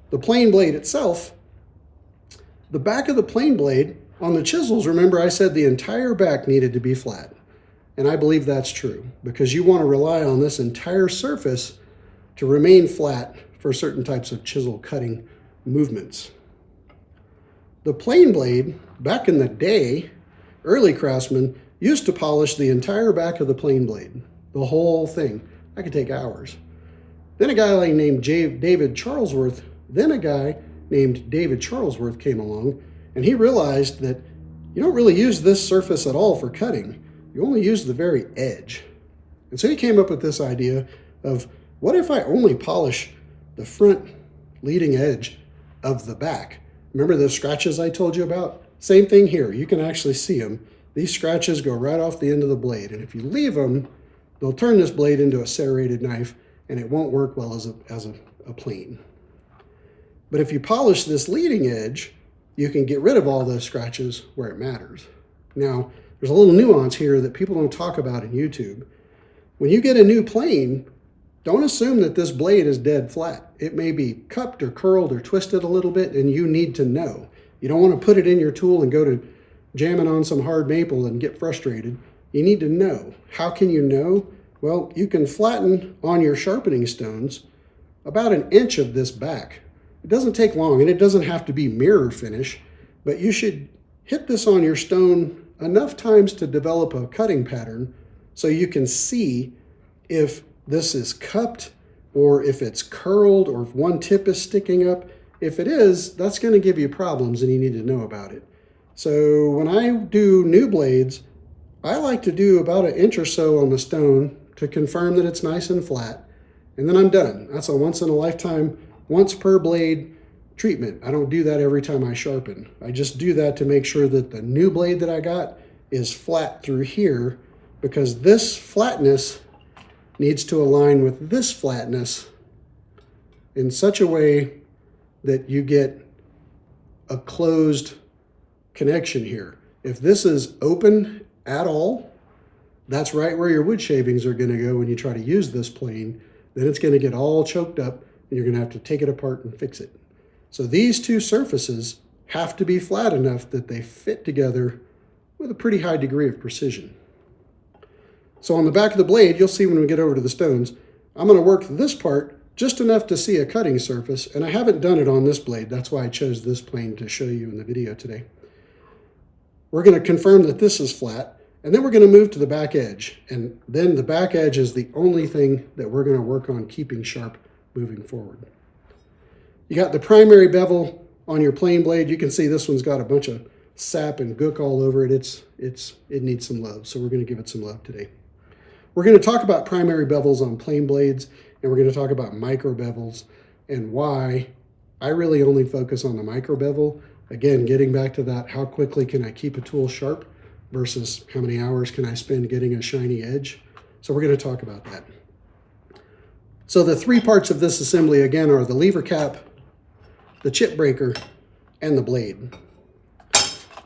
The plane blade itself, The back of the plane blade on the chisels, remember I said the entire back needed to be flat. And I believe that's true because you want to rely on this entire surface to remain flat for certain types of chisel cutting movements. The plane blade, back in the day, early craftsmen used to polish the entire back of the plane blade, the whole thing. That could take hours. Then a guy named David Charlesworth came along, and he realized that you don't really use this surface at all for cutting. You only use the very edge. And so he came up with this idea of, what if I only polish the front leading edge of the back? Remember those scratches I told you about? Same thing here. You can actually see them. These scratches go right off the end of the blade, and if you leave them, they'll turn this blade into a serrated knife, and it won't work well as a plane. But if you polish this leading edge, you can get rid of all those scratches where it matters. Now, there's a little nuance here that people don't talk about in YouTube. When you get a new plane, don't assume that this blade is dead flat. It may be cupped or curled or twisted a little bit, and you need to know. You don't want to put it in your tool and go to jamming on some hard maple and get frustrated. You need to know. How can you know? Well, you can flatten on your sharpening stones about 1 inch of this back. It doesn't take long, and it doesn't have to be mirror finish, but you should hit this on your stone enough times to develop a cutting pattern so you can see if this is cupped or if it's curled or if one tip is sticking up. If it is, that's going to give you problems and you need to know about it. So when I do new blades, I like to do about 1 inch or so on the stone to confirm that it's nice and flat, and then I'm done. That's a once in a lifetime, once per blade treatment. I don't do that every time I sharpen. I just do that to make sure that the new blade that I got is flat through here, because this flatness needs to align with this flatness in such a way that you get a closed connection here. If this is open at all, that's right where your wood shavings are going to go when you try to use this plane. Then it's going to get all choked up and you're going to have to take it apart and fix it. So these two surfaces have to be flat enough that they fit together with a pretty high degree of precision. So on the back of the blade, you'll see when we get over to the stones, I'm going to work this part just enough to see a cutting surface, and I haven't done it on this blade. That's why I chose this plane to show you in the video today. We're going to confirm that this is flat, and then we're going to move to the back edge, and then the back edge is the only thing that we're going to work on keeping sharp moving forward. You got the primary bevel on your plane blade. You can see this one's got a bunch of sap and gook all over it. It needs some love, so we're going to give it some love today. We're going to talk about primary bevels on plane blades, and we're going to talk about micro bevels and why I really only focus on the micro bevel. Again, getting back to that, how quickly can I keep a tool sharp versus how many hours can I spend getting a shiny edge? So we're going to talk about that. So the three parts of this assembly, again, are the lever cap, the chip breaker, and the blade.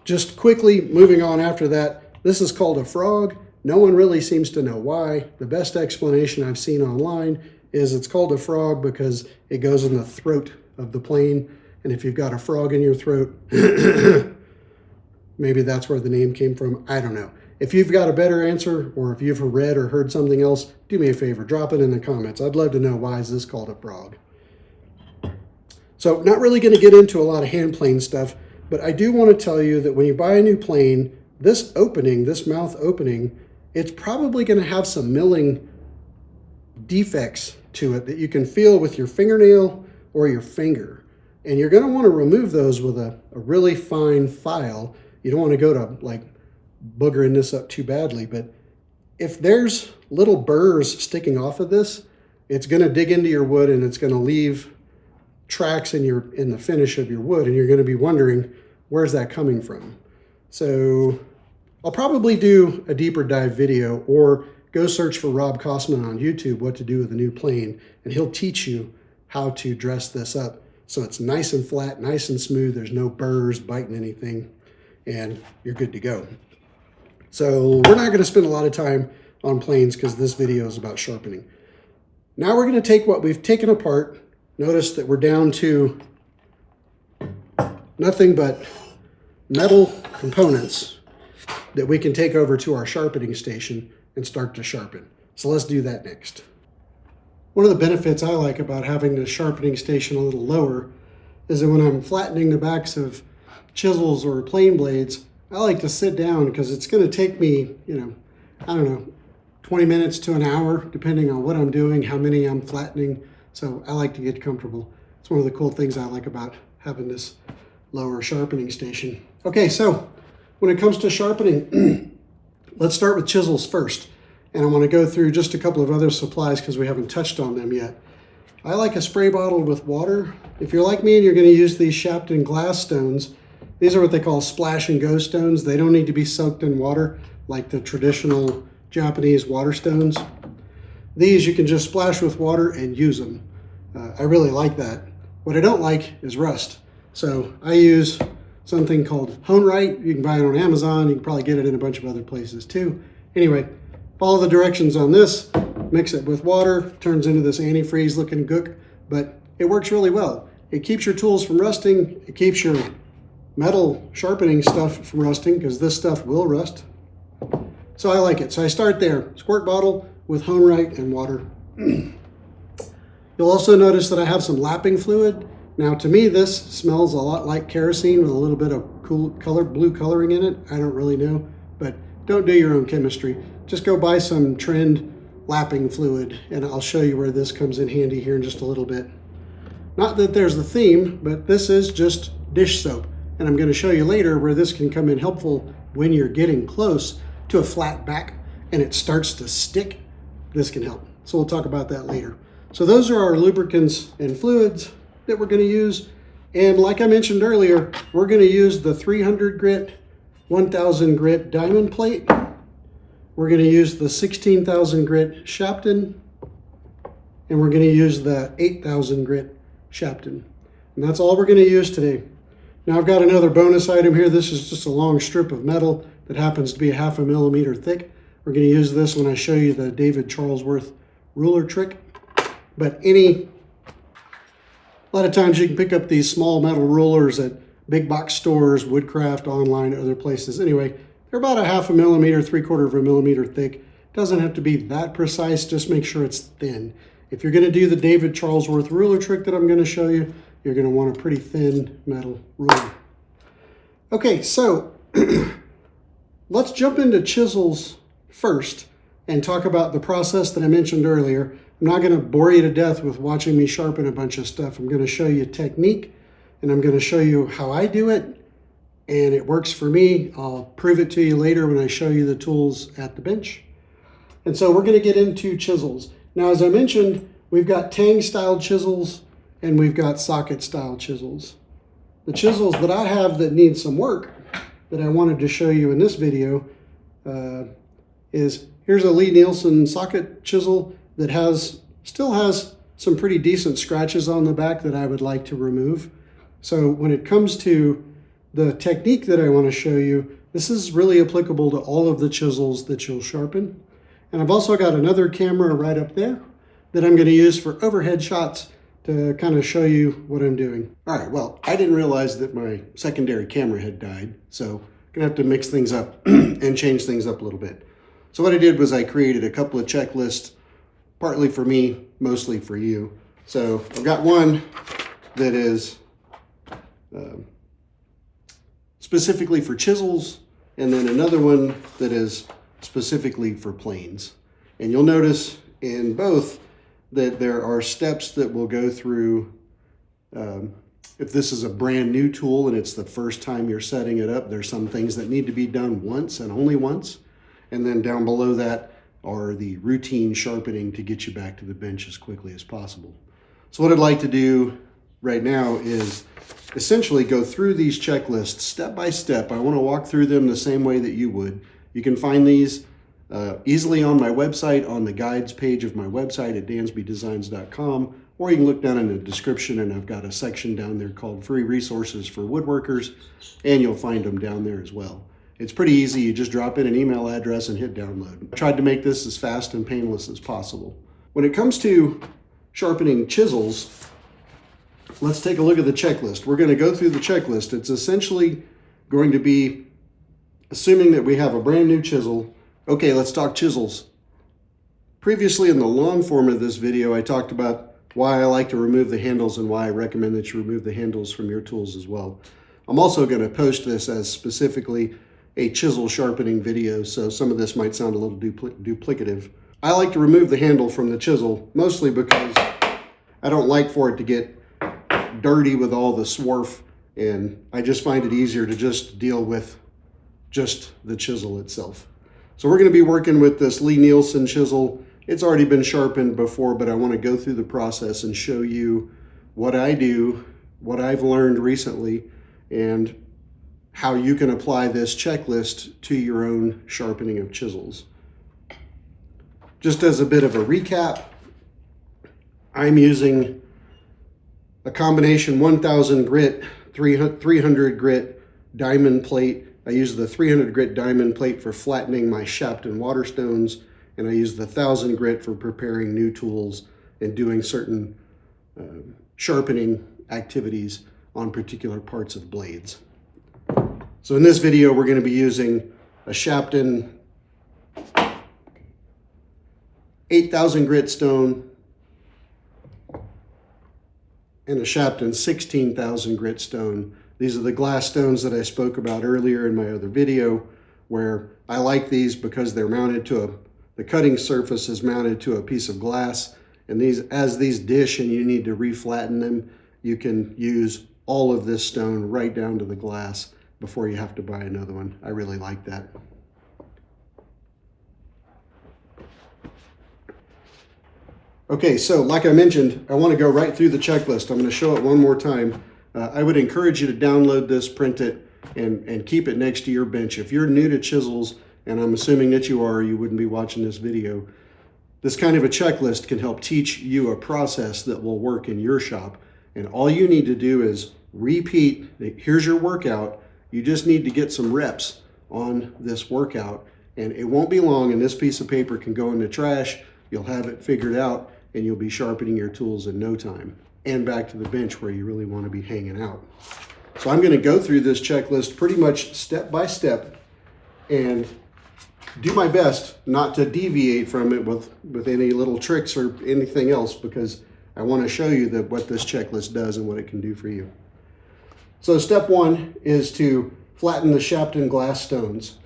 Just quickly moving on after that, this is called a frog. No one really seems to know why. The best explanation I've seen online is it's called a frog because it goes in the throat of the plane. And if you've got a frog in your throat, maybe that's where the name came from. I don't know. If you've got a better answer, or if you've read or heard something else, do me a favor, drop it in the comments. I'd love to know, why is this called a frog? So not really going to get into a lot of hand plane stuff, but I do want to tell you that when you buy a new plane, this opening, this mouth opening, it's probably going to have some milling defects to it that you can feel with your fingernail or your finger. And you're going to want to remove those with a really fine file. You don't want to go to like boogering this up too badly, but if there's little burrs sticking off of this, it's going to dig into your wood and it's going to leave tracks in the finish of your wood, and you're going to be wondering, where's that coming from? So I'll probably do a deeper dive video, or go search for Rob Kosman on YouTube, what to do with a new plane, and he'll teach you how to dress this up so it's nice and flat, nice and smooth, there's no burrs biting anything, and you're good to go. So we're not going to spend a lot of time on planes because this video is about sharpening. Now we're going to take what we've taken apart. Notice that we're down to nothing but metal components that we can take over to our sharpening station and start to sharpen. So let's do that next. One of the benefits I like about having the sharpening station a little lower is that when I'm flattening the backs of chisels or plane blades, I like to sit down because it's going to take me, I don't know, 20 minutes to an hour, depending on what I'm doing, how many I'm flattening. So I like to get comfortable. It's one of the cool things I like about having this lower sharpening station. Okay, so when it comes to sharpening, let's start with chisels first. And I want to go through just a couple of other supplies because we haven't touched on them yet. I like a spray bottle with water. If you're like me and you're going to use these sharpened glass stones, these are what they call splash and go stones. They don't need to be soaked in water like the traditional Japanese water stones. These you can just splash with water and use them. I really like that. What I don't like is rust. So I use something called Hone Right. You can buy it on Amazon. You can probably get it in a bunch of other places too. Anyway, follow the directions on this, mix it with water, turns into this antifreeze looking gook, but it works really well. It keeps your tools from rusting. It keeps your metal sharpening stuff from rusting because this stuff will rust. So I like it. So I start there, squirt bottle with Hone Right and water. You'll also notice that I have some lapping fluid. Now to me, this smells a lot like kerosene with a little bit of cool color, blue coloring in it. I don't really know, but don't do your own chemistry. Just go buy some Trend lapping fluid and I'll show you where this comes in handy here in just a little bit. Not that there's the theme, but this is just dish soap. And I'm going to show you later where this can come in helpful when you're getting close to a flat back and it starts to stick. This can help. So we'll talk about that later. So those are our lubricants and fluids that we're going to use. And like I mentioned earlier, we're going to use the 300 grit, 1000 grit diamond plate. We're going to use the 16,000 grit Sharpen, and we're going to use the 8,000 grit Sharpen. And that's all we're going to use today. Now I've got another bonus item here. This is just a long strip of metal that happens to be 1/2 millimeter thick. We're going to use this when I show you the David Charlesworth ruler trick. But a lot of times you can pick up these small metal rulers at big box stores, Woodcraft, online, other places. Anyway, they're about 1/2 millimeter, 3/4 millimeter thick. Doesn't have to be that precise, just make sure it's thin. If you're going to do the David Charlesworth ruler trick that I'm going to show you, you're going to want a pretty thin metal ruler. Okay, so let's jump into chisels first and talk about the process that I mentioned earlier. I'm not going to bore you to death with watching me sharpen a bunch of stuff. I'm going to show you technique and I'm going to show you how I do it. And it works for me. I'll prove it to you later when I show you the tools at the bench. And so we're going to get into chisels. Now, as I mentioned, we've got tang style chisels and we've got socket style chisels. The chisels that I have that need some work that I wanted to show you in this video is here's a Lee Nielsen socket chisel that still has some pretty decent scratches on the back that I would like to remove. So when it comes to the technique that I want to show you, this is really applicable to all of the chisels that you'll sharpen. And I've also got another camera right up there that I'm going to use for overhead shots to kind of show you what I'm doing. All right, well, I didn't realize that my secondary camera had died, so I'm going to have to mix things up and change things up a little bit. So what I did was I created a couple of checklists, partly for me, mostly for you. So I've got one that is specifically for chisels, and then another one that is specifically for planes. And you'll notice in both that there are steps that will go through. If this is a brand new tool and it's the first time you're setting it up, there's some things that need to be done once and only once. And then down below that are the routine sharpening to get you back to the bench as quickly as possible. So what I'd like to do right now is essentially go through these checklists step by step. I want to walk through them the same way that you would. You can find these easily on my website, on the guides page of my website at dansbeedesigns.com, or you can look down in the description and I've got a section down there called Free Resources for Woodworkers, and you'll find them down there as well. It's pretty easy. You just drop in an email address and hit download. I tried to make this as fast and painless as possible. When it comes to sharpening chisels, let's take a look at the checklist. We're going to go through the checklist. It's essentially going to be assuming that we have a brand new chisel. Okay, let's talk chisels. Previously in the long form of this video, I talked about why I like to remove the handles and why I recommend that you remove the handles from your tools as well. I'm also going to post this as specifically a chisel sharpening video, so some of this might sound a little duplicative. I like to remove the handle from the chisel, mostly because I don't like for it to get dirty with all the swarf, and I just find it easier to just deal with just the chisel itself. So we're going to be working with this Lee Nielsen chisel. It's already been sharpened before, but I want to go through the process and show you what I do, what I've learned recently, and how you can apply this checklist to your own sharpening of chisels. Just as a bit of a recap, I'm using a combination 1000 grit, 300 grit diamond plate. I use the 300 grit diamond plate for flattening my Sharpened water stones, and I use the 1000 grit for preparing new tools and doing certain sharpening activities on particular parts of blades. So in this video, we're going to be using a Sharpened 8000 grit stone and a Sharpened 16,000 grit stone. These are the glass stones that I spoke about earlier in my other video, where I like these because they're mounted to the cutting surface is mounted to a piece of glass, and as these dish and you need to reflatten them, you can use all of this stone right down to the glass before you have to buy another one. I really like that. Okay, so like I mentioned, I want to go right through the checklist. I'm going to show it one more time. I would encourage you to download this, print it, and keep it next to your bench. If you're new to chisels, and I'm assuming that you are, you wouldn't be watching this video, this kind of a checklist can help teach you a process that will work in your shop. And all you need to do is repeat. Here's your workout. You just need to get some reps on this workout, and it won't be long, and this piece of paper can go in the trash. You'll have it figured out, and you'll be sharpening your tools in no time, and back to the bench where you really want to be hanging out. So I'm going to go through this checklist pretty much step by step and do my best not to deviate from it with any little tricks or anything else, because I want to show you what this checklist does and what it can do for you. So step one is to flatten the Sharpened glass stones.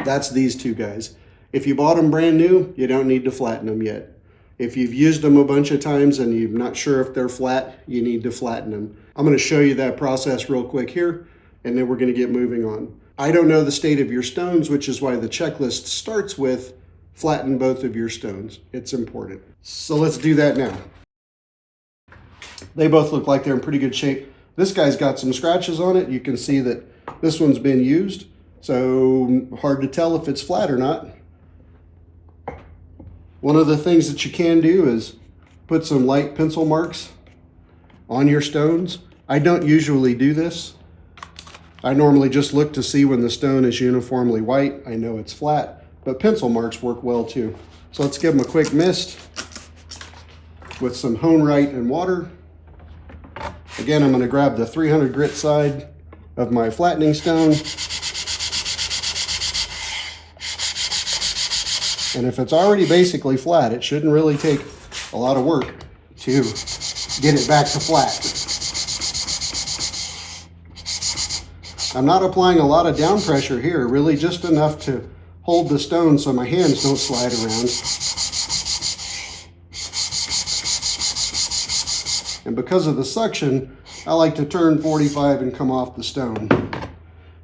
That's these two guys. If you bought them brand new, you don't need to flatten them yet. If you've used them a bunch of times and you're not sure if they're flat, you need to flatten them. I'm going to show you that process real quick here, and then we're going to get moving on. I don't know the state of your stones, which is why the checklist starts with flatten both of your stones. It's important. So let's do that now. They both look like they're in pretty good shape. This guy's got some scratches on it. You can see that this one's been used, so hard to tell if it's flat or not. One of the things that you can do is put some light pencil marks on your stones. I don't usually do this. I normally just look to see when the stone is uniformly white. I know it's flat, but pencil marks work well too. So let's give them a quick mist with some Hone Right and water. Again, I'm going to grab the 300 grit side of my flattening stone. And if it's already basically flat, it shouldn't really take a lot of work to get it back to flat. I'm not applying a lot of down pressure here, really just enough to hold the stone so my hands don't slide around. And because of the suction, I like to turn 45 and come off the stone.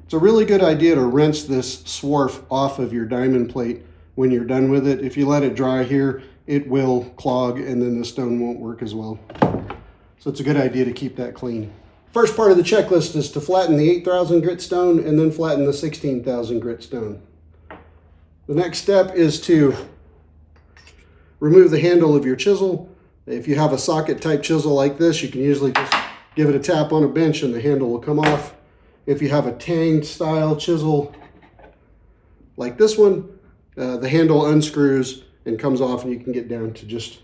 It's a really good idea to rinse this swarf off of your diamond plate when you're done with it. If you let it dry here, it will clog and then the stone won't work as well. So it's a good idea to keep that clean. First part of the checklist is to flatten the 8,000 grit stone and then flatten the 16,000 grit stone. The next step is to remove the handle of your chisel. If you have a socket type chisel like this, you can usually just give it a tap on a bench and the handle will come off. If you have a tanged style chisel like this one, the handle unscrews and comes off, and you can get down to just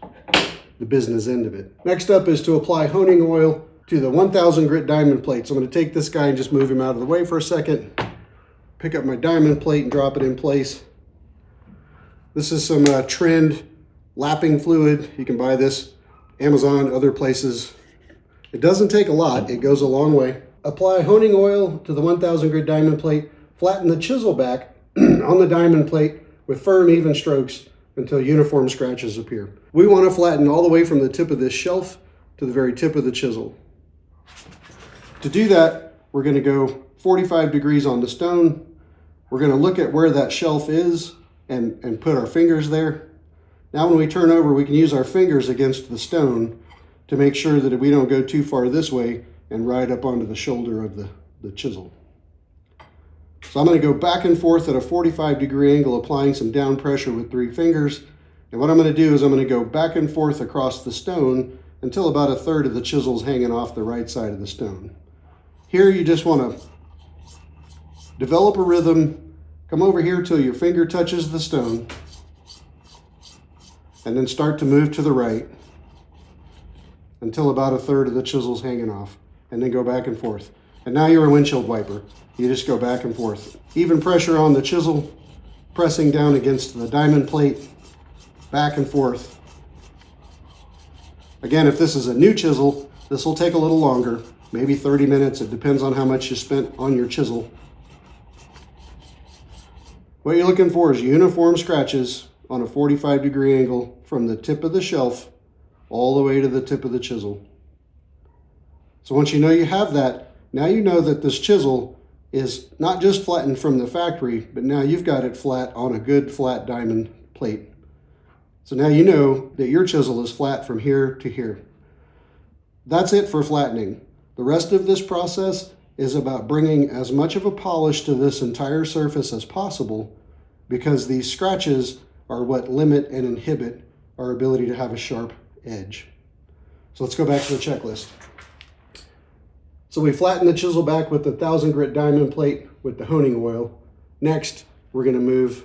the business end of it. Next up is to apply honing oil to the 1000 grit diamond plate. So I'm going to take this guy and just move him out of the way for a second. Pick up my diamond plate and drop it in place. This is some Trend lapping fluid. You can buy this Amazon, other places. It doesn't take a lot. It goes a long way. Apply honing oil to the 1000 grit diamond plate. Flatten the chisel back on the diamond plate with firm, even strokes until uniform scratches appear. We want to flatten all the way from the tip of this shelf to the very tip of the chisel. To do that, we're going to go 45 degrees on the stone. We're going to look at where that shelf is and put our fingers there. Now when we turn over, we can use our fingers against the stone to make sure that we don't go too far this way and ride up onto the shoulder of the chisel. So I'm going to go back and forth at a 45-degree angle, applying some down pressure with 3 fingers. And what I'm going to do is I'm going to go back and forth across the stone until about a third of the chisel's hanging off the right side of the stone. Here you just want to develop a rhythm. Come over here till your finger touches the stone, and then start to move to the right until about a third of the chisel's hanging off, and then go back and forth. And now you're a windshield wiper. You just go back and forth. Even pressure on the chisel, pressing down against the diamond plate, back and forth. Again, if this is a new chisel, this will take a little longer, maybe 30 minutes. It depends on how much you spent on your chisel. What you're looking for is uniform scratches on a 45-degree angle from the tip of the shelf all the way to the tip of the chisel. So once you know you have that, now you know that this chisel is not just flattened from the factory, but now you've got it flat on a good flat diamond plate. So now you know that your chisel is flat from here to here. That's it for flattening. The rest of this process is about bringing as much of a polish to this entire surface as possible, because these scratches are what limit and inhibit our ability to have a sharp edge. So let's go back to the checklist. So we flatten the chisel back with the 1000 grit diamond plate with the honing oil. Next, we're going to move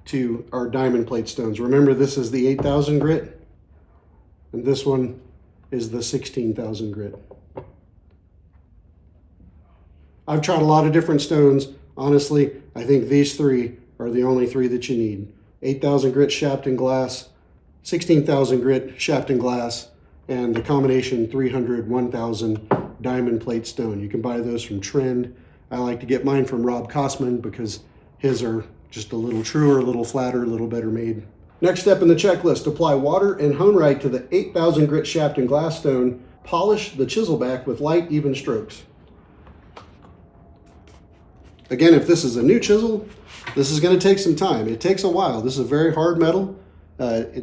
to our diamond plate stones. Remember, this is the 8000 grit, and this one is the 16,000 grit. I've tried a lot of different stones. Honestly, I think these 3 are the only 3 that you need. 8000 grit Sharpened glass, 16,000 grit Sharpened glass, and the combination 300, 1000 diamond plate stone. You can buy those from Trend. I like to get mine from Rob Kosman because his are just a little truer, a little flatter, a little better made. Next step in the checklist, apply water and hone right to the 8000 grit Sharpened glass stone. Polish the chisel back with light, even strokes. Again, if this is a new chisel, this is going to take some time. It takes a while. This is a very hard metal.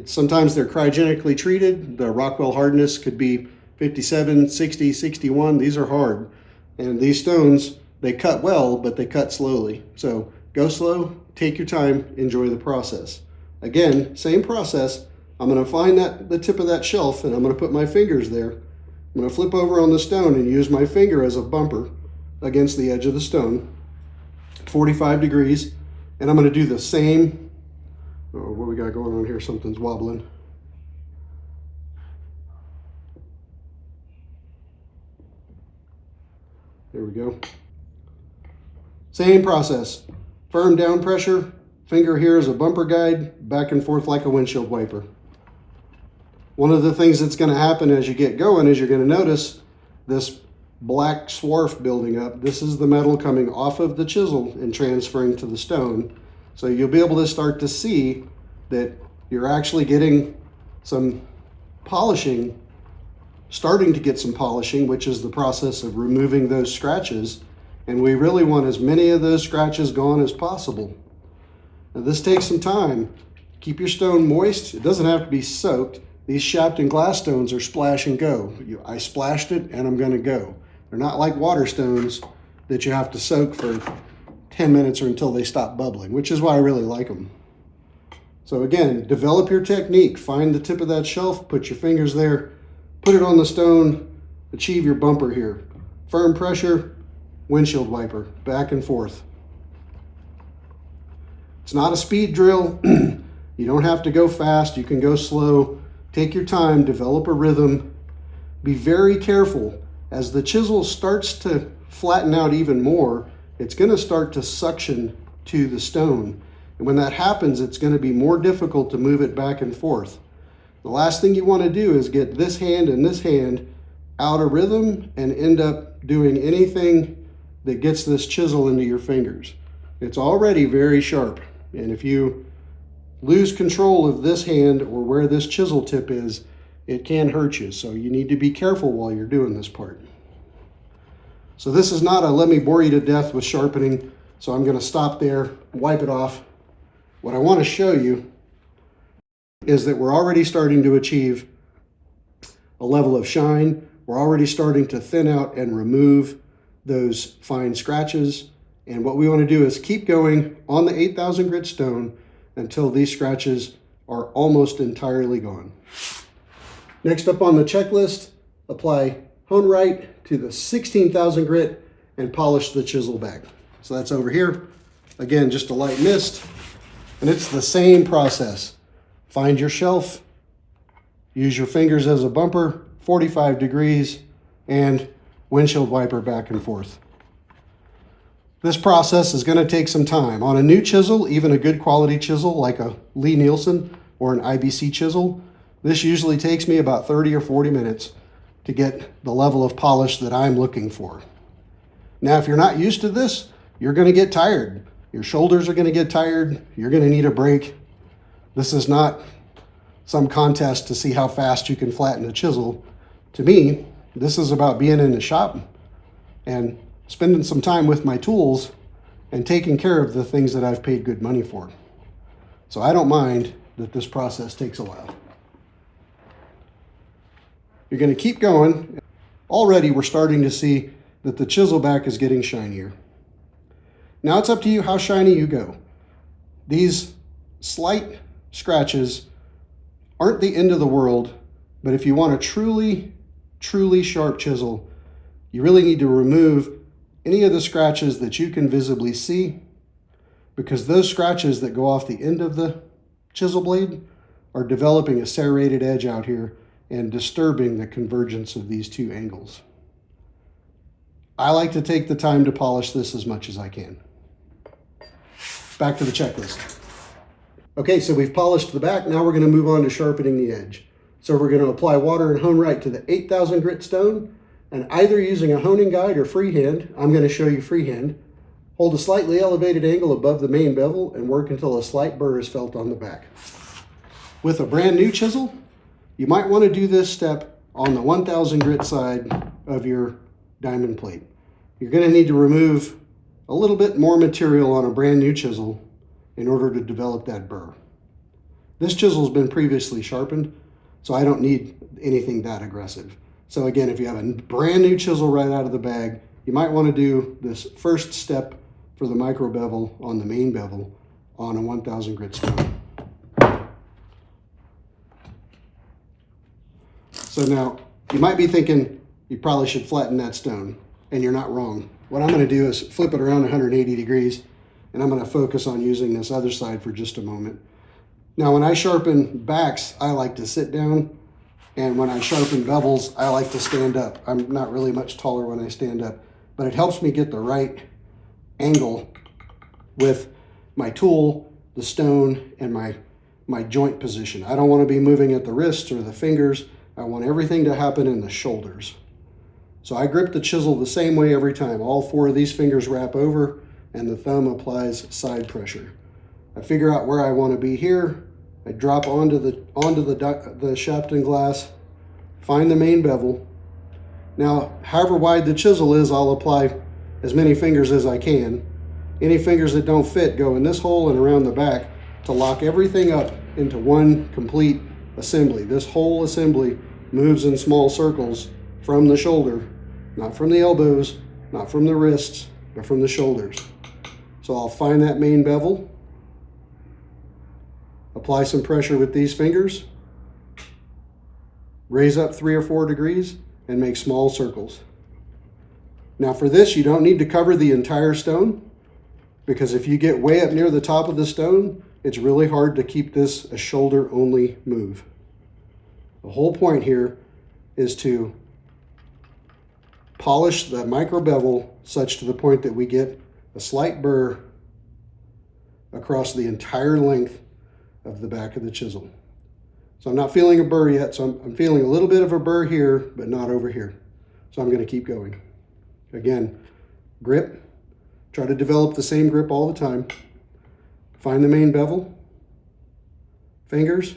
Sometimes they're cryogenically treated. The Rockwell hardness could be 57, 60, 61. These are hard. And these stones, they cut well, but they cut slowly. So go slow, take your time, enjoy the process. Again, same process. I'm going to find the tip of that shelf, and I'm going to put my fingers there. I'm going to flip over on the stone and use my finger as a bumper against the edge of the stone, 45 degrees. And I'm going to do the same. Oh, what we got going on here? Something's wobbling. There we go. Same process. Firm down pressure. Finger here is a bumper guide. Back and forth like a windshield wiper. One of the things that's going to happen as you get going is you're going to notice this black swarf building up. This is the metal coming off of the chisel and transferring to the stone. So you'll be able to start to see that you're actually getting some polishing, starting to get some polishing, which is the process of removing those scratches. And we really want as many of those scratches gone as possible. Now this takes some time. Keep your stone moist. It doesn't have to be soaked. These Sharpened glass stones are splash and go. I splashed it and I'm gonna go. They're not like water stones that you have to soak for 10 minutes or until they stop bubbling, which is why I really like them. So again, develop your technique. Find the tip of that shelf, put your fingers there, put it on the stone, achieve your bumper here. Firm pressure, windshield wiper, back and forth. It's not a speed drill. You don't have to go fast. You can go slow. Take your time, develop a rhythm. Be very careful. As the chisel starts to flatten out even more, it's going to start to suction to the stone. And when that happens, it's going to be more difficult to move it back and forth. The last thing you want to do is get this hand and this hand out of rhythm and end up doing anything that gets this chisel into your fingers. It's already very sharp, and if you lose control of this hand or where this chisel tip is, it can hurt you. So you need to be careful while you're doing this part. So this is not a let me bore you to death with sharpening, so I'm going to stop there, wipe it off. What I want to show you is that we're already starting to achieve a level of shine. We're already starting to thin out and remove those fine scratches. And what we want to do is keep going on the 8,000 grit stone until these scratches are almost entirely gone. Next up on the checklist, apply hone right to the 16,000 grit and polish the chisel back. So that's over here. Again, just a light mist. And it's the same process. Find your shelf, use your fingers as a bumper, 45 degrees, and windshield wiper back and forth. This process is going to take some time. On a new chisel, even a good quality chisel like a Lee Nielsen or an IBC chisel, this usually takes me about 30 or 40 minutes to get the level of polish that I'm looking for. Now, if you're not used to this, you're going to get tired. Your shoulders are going to get tired. You're going to need a break. This is not some contest to see how fast you can flatten a chisel. To me, this is about being in the shop and spending some time with my tools and taking care of the things that I've paid good money for. So I don't mind that this process takes a while. You're going to keep going. Already we're starting to see that the chisel back is getting shinier. Now it's up to you how shiny you go. These slight scratches aren't the end of the world, but if you want a truly sharp chisel, you really need to remove any of the scratches that you can visibly see, because those scratches that go off the end of the chisel blade are developing a serrated edge out here and disturbing the convergence of these two angles. I like to take the time to polish this as much as I can. Back to the checklist. Okay, so we've polished the back. Now we're going to move on to sharpening the edge. So we're going to apply water and hone right to the 8,000 grit stone, and either using a honing guide or freehand, I'm going to show you freehand, hold a slightly elevated angle above the main bevel and work until a slight burr is felt on the back. With a brand new chisel, you might want to do this step on the 1,000 grit side of your diamond plate. You're going to need to remove a little bit more material on a brand new chisel in order to develop that burr. This chisel's been previously sharpened, so I don't need anything that aggressive. So again, if you have a brand new chisel right out of the bag, you might want to do this first step for the micro bevel on the main bevel on a 1,000 grit stone. So now, you might be thinking you probably should flatten that stone, and you're not wrong. What I'm going to do is flip it around 180 degrees, and I'm going to focus on using this other side for just a moment. Now, when I sharpen backs, I like to sit down, and when I sharpen bevels, I like to stand up. I'm not really much taller when I stand up, but it helps me get the right angle with my tool, the stone, and my joint position. I don't want to be moving at the wrists or the fingers. I want everything to happen in the shoulders. So I grip the chisel the same way every time. All four of these fingers wrap over and the thumb applies side pressure. I figure out where I want to be here. I drop onto the sharpened glass, find the main bevel. Now, however wide the chisel is, I'll apply as many fingers as I can. Any fingers that don't fit go in this hole and around the back to lock everything up into one complete assembly. This whole assembly moves in small circles from the shoulder, not from the elbows, not from the wrists, but from the shoulders. So I'll find that main bevel, apply some pressure with these fingers, raise up 3 or 4 degrees, and make small circles. Now for this, you don't need to cover the entire stone, because if you get way up near the top of the stone, it's really hard to keep this a shoulder-only move. The whole point here is to polish the micro bevel such to the point that we get a slight burr across the entire length of the back of the chisel. So I'm not feeling a burr yet, so I'm feeling a little bit of a burr here, but not over here. So I'm going to keep going. Again, grip. Try to develop the same grip all the time. Find the main bevel. Fingers.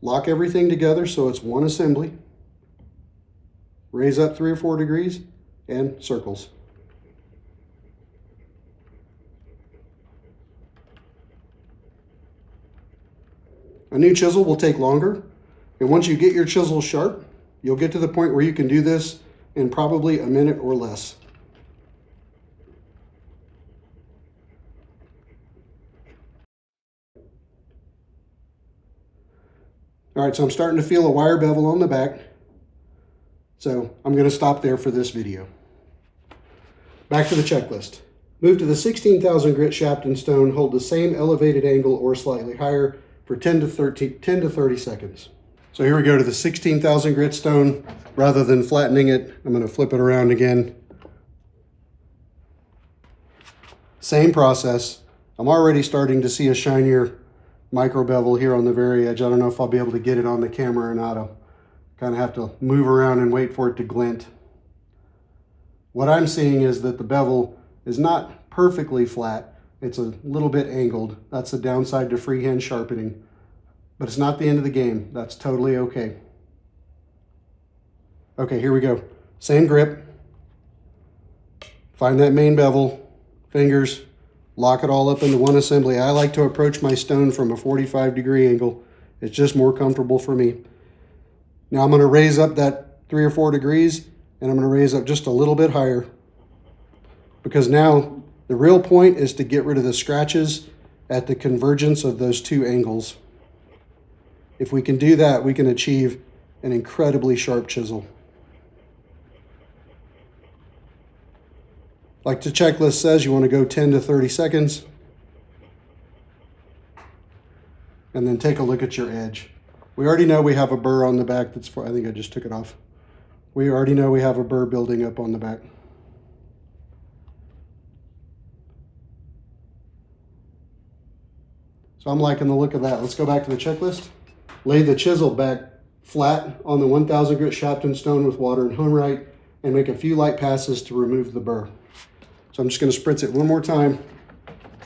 Lock everything together so it's one assembly. Raise up 3 or 4 degrees and circles. A new chisel will take longer, and once you get your chisel sharp, you'll get to the point where you can do this in probably a minute or less. All right, so I'm starting to feel a wire bevel on the back, so I'm going to stop there for this video. Back to the checklist. Move to the 16,000 grit shaft and stone, hold the same elevated angle or slightly higher for 10 to 30 seconds. So here we go to the 16,000 grit stone. Rather than flattening it, I'm going to flip it around again. Same process. I'm already starting to see a shinier micro bevel here on the very edge. I don't know if I'll be able to get it on the camera or not. I'll kind of have to move around and wait for it to glint. What I'm seeing is that the bevel is not perfectly flat. It's a little bit angled. That's the downside to freehand sharpening. But it's not the end of the game. That's totally okay. Okay, here we go. Same grip. Find that main bevel. Fingers. Lock it all up into one assembly. I like to approach my stone from a 45-degree angle. It's just more comfortable for me. Now I'm going to raise up that 3 or 4 degrees, and I'm going to raise up just a little bit higher. Because now the real point is to get rid of the scratches at the convergence of those two angles. If we can do that, we can achieve an incredibly sharp chisel. Like the checklist says, you want to go 10 to 30 seconds. And then take a look at your edge. We already know we have a burr on the back. I think I just took it off. We already know we have a burr building up on the back. So I'm liking the look of that. Let's go back to the checklist. Lay the chisel back flat on the 1000 grit shaft and stone with water and honerite, and make a few light passes to remove the burr. So I'm just going to spritz it one more time.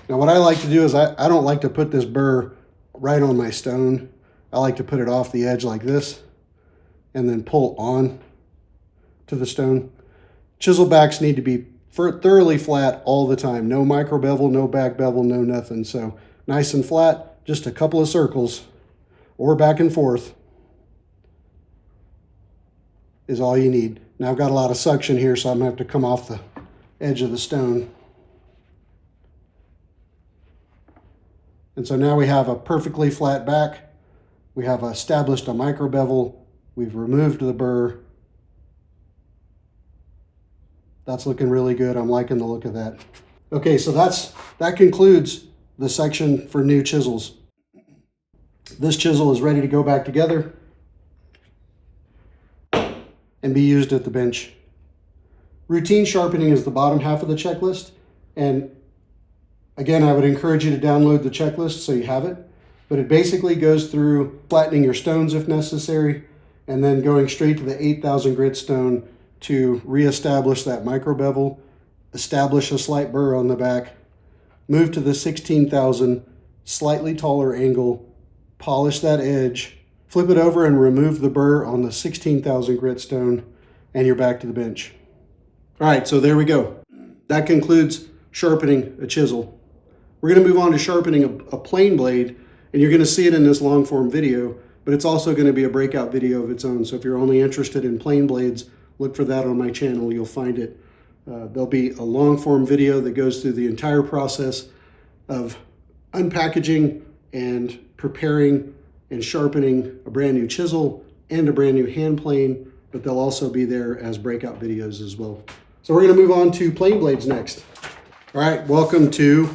Now what I like to do is I don't like to put this burr right on my stone. I like to put it off the edge like this and then pull on to the stone. Chisel backs need to be thoroughly flat all the time. No micro bevel, no back bevel, no nothing. So nice and flat, just a couple of circles or back and forth is all you need. Now I've got a lot of suction here, so I'm going to have to come off the edge of the stone. And so now we have a perfectly flat back. We have established a micro bevel. We've removed the burr. That's looking really good. I'm liking the look of that. Okay, so that concludes the section for new chisels. This chisel is ready to go back together and be used at the bench. Routine sharpening is the bottom half of the checklist, and again, I would encourage you to download the checklist so you have it, but it basically goes through flattening your stones if necessary, and then going straight to the 8,000 grit stone to reestablish that micro bevel, establish a slight burr on the back, move to the 16,000, slightly taller angle, polish that edge, flip it over and remove the burr on the 16,000 grit stone, and you're back to the bench. All right, so there we go. That concludes sharpening a chisel. We're going to move on to sharpening a plane blade, and you're going to see it in this long form video, but it's also going to be a breakout video of its own. So if you're only interested in plane blades, look for that on my channel. You'll find it. There'll be a long form video that goes through the entire process of unpackaging and preparing and sharpening a brand new chisel and a brand new hand plane, but they'll also be there as breakout videos as well. So we're going to move on to plane blades next. All right, welcome to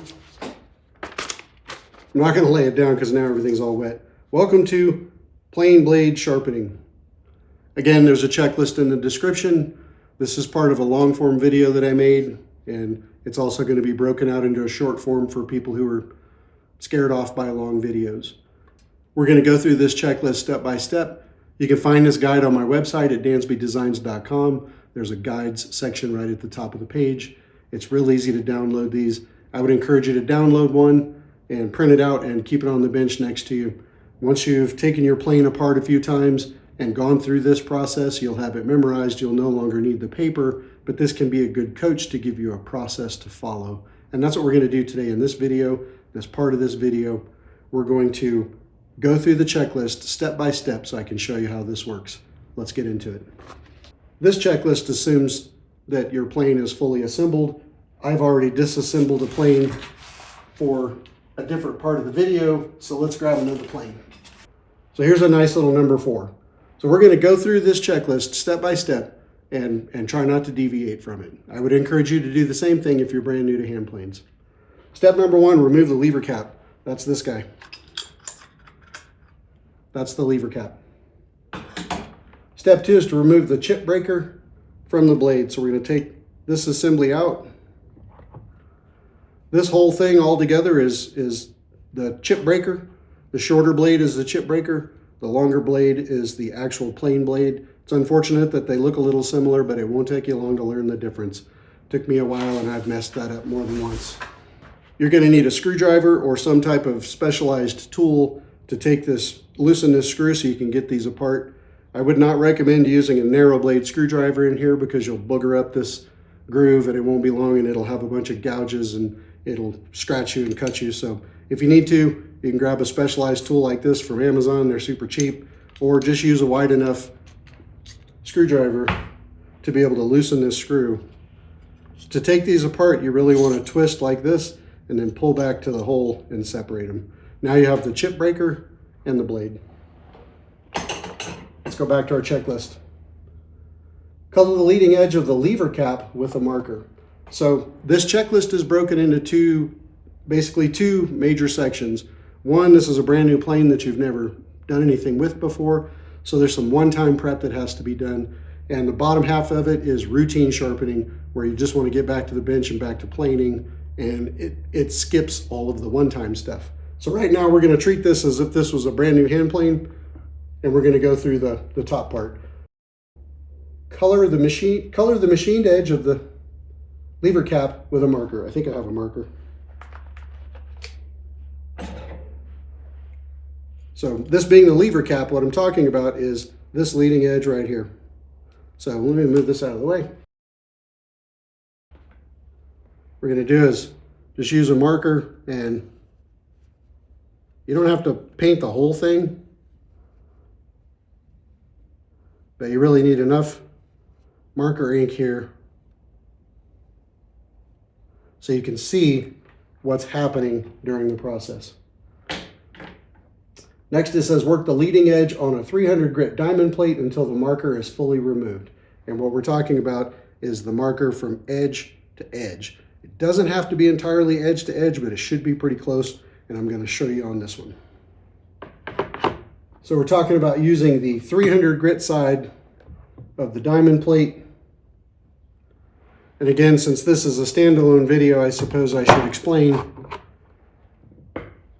I'm not going to lay it down because now everything's all wet. Welcome to plain blade sharpening. Again, there's a checklist in the description. This is part of a long form video that I made, and it's also going to be broken out into a short form for people who are scared off by long videos. We're going to go through this checklist step by step. You can find this guide on my website at dansbeedesigns.com. There's a guides section right at the top of the page. It's real easy to download these. I would encourage you to download one and print it out and keep it on the bench next to you. Once you've taken your plane apart a few times and gone through this process, you'll have it memorized. You'll no longer need the paper, but this can be a good coach to give you a process to follow. And that's what we're going to do today in this video. As part of this video, we're going to go through the checklist step by step so I can show you how this works. Let's get into it. This checklist assumes that your plane is fully assembled. I've already disassembled a plane for a different part of the video, so let's grab another plane. So here's a nice little number 4. So we're going to go through this checklist step by step and try not to deviate from it. I would encourage you to do the same thing if you're brand new to hand planes. Step number 1, remove the lever cap. That's this guy. That's the lever cap. Step 2 is to remove the chip breaker from the blade. So we're going to take this assembly out. This whole thing all together is the chip breaker. The shorter blade is the chip breaker. The longer blade is the actual plain blade. It's unfortunate that they look a little similar, but it won't take you long to learn the difference. It took me a while and I've messed that up more than once. You're going to need a screwdriver or some type of specialized tool to take this, loosen this screw so you can get these apart. I would not recommend using a narrow blade screwdriver in here because you'll booger up this groove and it won't be long and it'll have a bunch of gouges and it'll scratch you and cut you. So if you need to, you can grab a specialized tool like this from Amazon. They're super cheap, or just use a wide enough screwdriver to be able to loosen this screw. To take these apart, you really want to twist like this and then pull back to the hole and separate them. Now you have the chip breaker and the blade. Let's go back to our checklist. Color the leading edge of the lever cap with a marker. So this checklist is broken into basically two major sections. One, this is a brand new plane that you've never done anything with before. So there's some one-time prep that has to be done. And the bottom half of it is routine sharpening, where you just want to get back to the bench and back to planing, and it skips all of the one-time stuff. So right now we're going to treat this as if this was a brand new hand plane, and we're going to go through the top part. Color the machined edge of the lever cap with a marker. I think I have a marker. So this being the lever cap, what I'm talking about is this leading edge right here. So let me move this out of the way. What we're going to do is just use a marker, and you don't have to paint the whole thing, but you really need enough marker ink here so you can see what's happening during the process. Next, it says work the leading edge on a 300 grit diamond plate until the marker is fully removed. And what we're talking about is the marker from edge to edge. It doesn't have to be entirely edge to edge, but it should be pretty close, and I'm going to show you on this one. So we're talking about using the 300 grit side of the diamond plate. And again, since this is a standalone video, I suppose I should explain.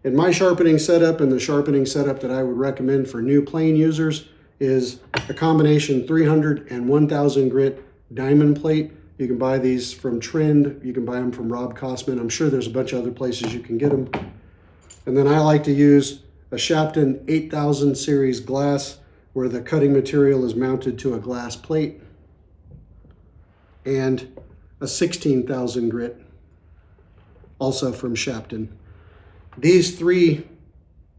In my sharpening setup and the sharpening setup that I would recommend for new plane users is a combination 300 and 1000 grit diamond plate. You can buy these from Trend. You can buy them from Rob Kosman. I'm sure there's a bunch of other places you can get them. And then I like to use a Sharpened 8000 series glass where the cutting material is mounted to a glass plate, and a 16,000 grit, also from Sharpened. These three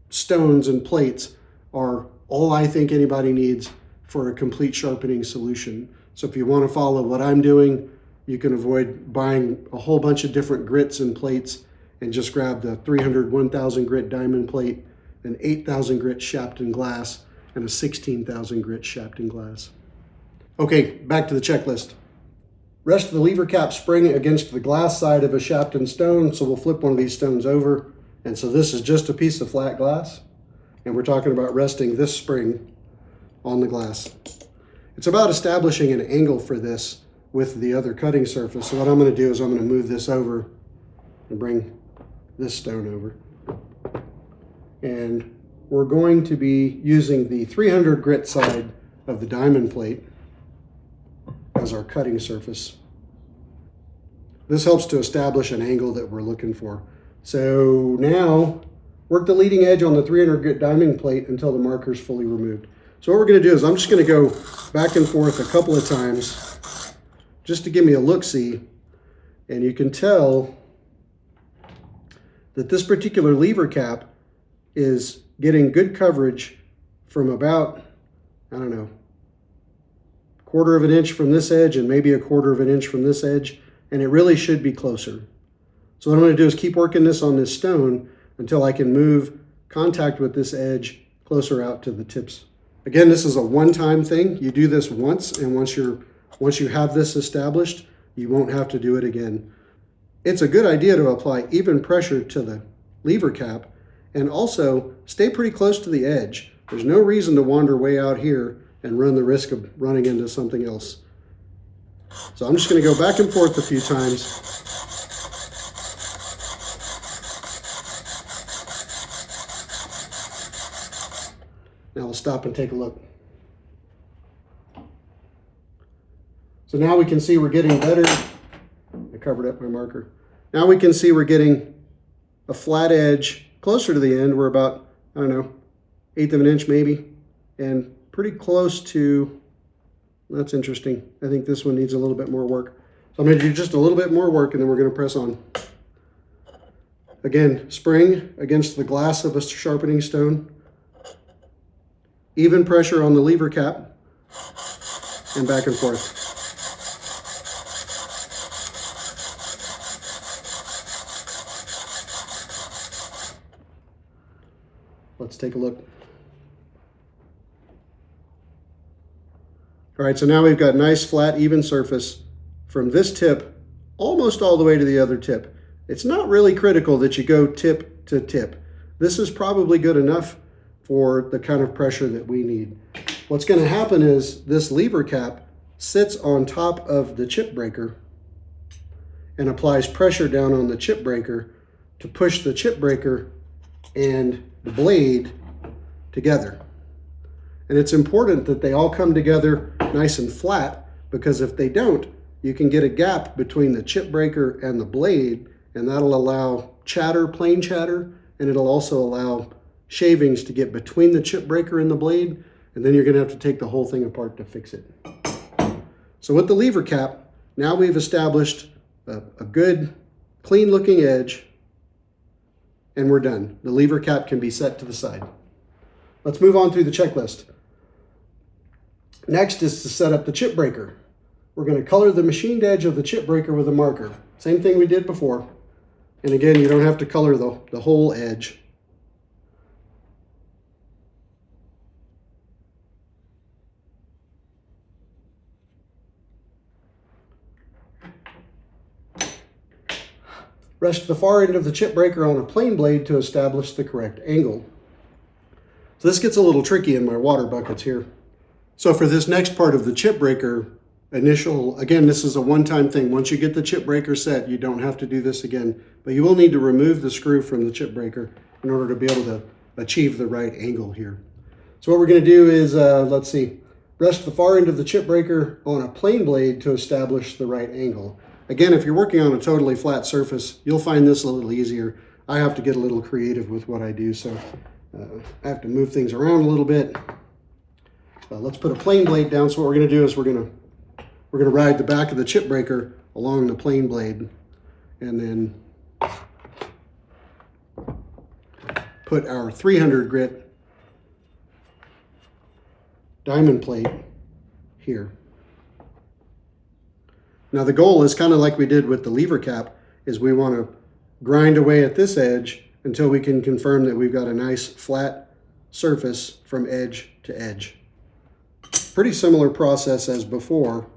stones and plates are all I think anybody needs for a complete sharpening solution. So if you want to follow what I'm doing, you can avoid buying a whole bunch of different grits and plates and just grab the 300 1000 grit diamond plate, an 8000 grit Sharpened glass, and a 16,000 grit Sharpened glass. Okay, back to the checklist. Rest the lever cap spring against the glass side of a Sharpened stone. So we'll flip one of these stones over And so this is just a piece of flat glass, and we're talking about resting this spring on the glass. It's about establishing an angle for this with the other cutting surface. So what I'm going to do is I'm going to move this over and bring this stone over. And we're going to be using the 300 grit side of the diamond plate as our cutting surface. This helps to establish an angle that we're looking for. So now work the leading edge on the 300 grit diamond plate until the marker is fully removed. So what we're going to do is I'm just going to go back and forth a couple of times just to give me a look-see. And you can tell that this particular lever cap is getting good coverage from about, I don't know, 1/4 of an inch from this edge and maybe 1/4 of an inch from this edge, and it really should be closer. So what I'm going to do is keep working this on this stone until I can move contact with this edge closer out to the tips. Again, this is a one-time thing. You do this once, and once you have this established, you won't have to do it again. It's a good idea to apply even pressure to the lever cap and also stay pretty close to the edge. There's no reason to wander way out here and run the risk of running into something else. So I'm just going to go back and forth a few times. Now we'll stop and take a look. So now we can see we're getting better. I covered up my marker. Now we can see we're getting a flat edge closer to the end. We're about, I don't know, 1/8 of an inch maybe, and pretty close to, that's interesting. I think this one needs a little bit more work. So I'm going to do just a little bit more work and then we're going to press on. Again, spring against the glass of a sharpening stone. Even pressure on the lever cap and back and forth. Let's take a look. All right, so now we've got nice, flat, even surface from this tip almost all the way to the other tip. It's not really critical that you go tip to tip. This is probably good enough for the kind of pressure that we need. What's going to happen is this lever cap sits on top of the chip breaker and applies pressure down on the chip breaker to push the chip breaker and the blade together. And it's important that they all come together nice and flat, because if they don't, you can get a gap between the chip breaker and the blade, and that'll allow chatter, plain chatter, and it'll also allow shavings to get between the chip breaker and the blade, and then you're going to have to take the whole thing apart to fix it. So with the lever cap, now we've established a good, clean looking edge, and we're done. The lever cap can be set to the side. Let's move on through the checklist. Next is to set up the chip breaker. We're going to color the machined edge of the chip breaker with a marker. Same thing we did before. And again, you don't have to color the whole edge. Rest the far end of the chip breaker on a plane blade to establish the correct angle. So this gets a little tricky in my water buckets here. So for this next part of the chip breaker again, this is a one-time thing. Once you get the chip breaker set, you don't have to do this again, but you will need to remove the screw from the chip breaker in order to be able to achieve the right angle here. So what we're going to do is, let's see, rest the far end of the chip breaker on a plane blade to establish the right angle. Again, if you're working on a totally flat surface, you'll find this a little easier. I have to get a little creative with what I do, so I have to move things around a little bit. Let's put a plane blade down. So what we're going to do is we're going to ride the back of the chip breaker along the plane blade, and then put our 300 grit diamond plate here. Now the goal is kind of like we did with the lever cap, is we want to grind away at this edge until we can confirm that we've got a nice flat surface from edge to edge. Pretty similar process as before,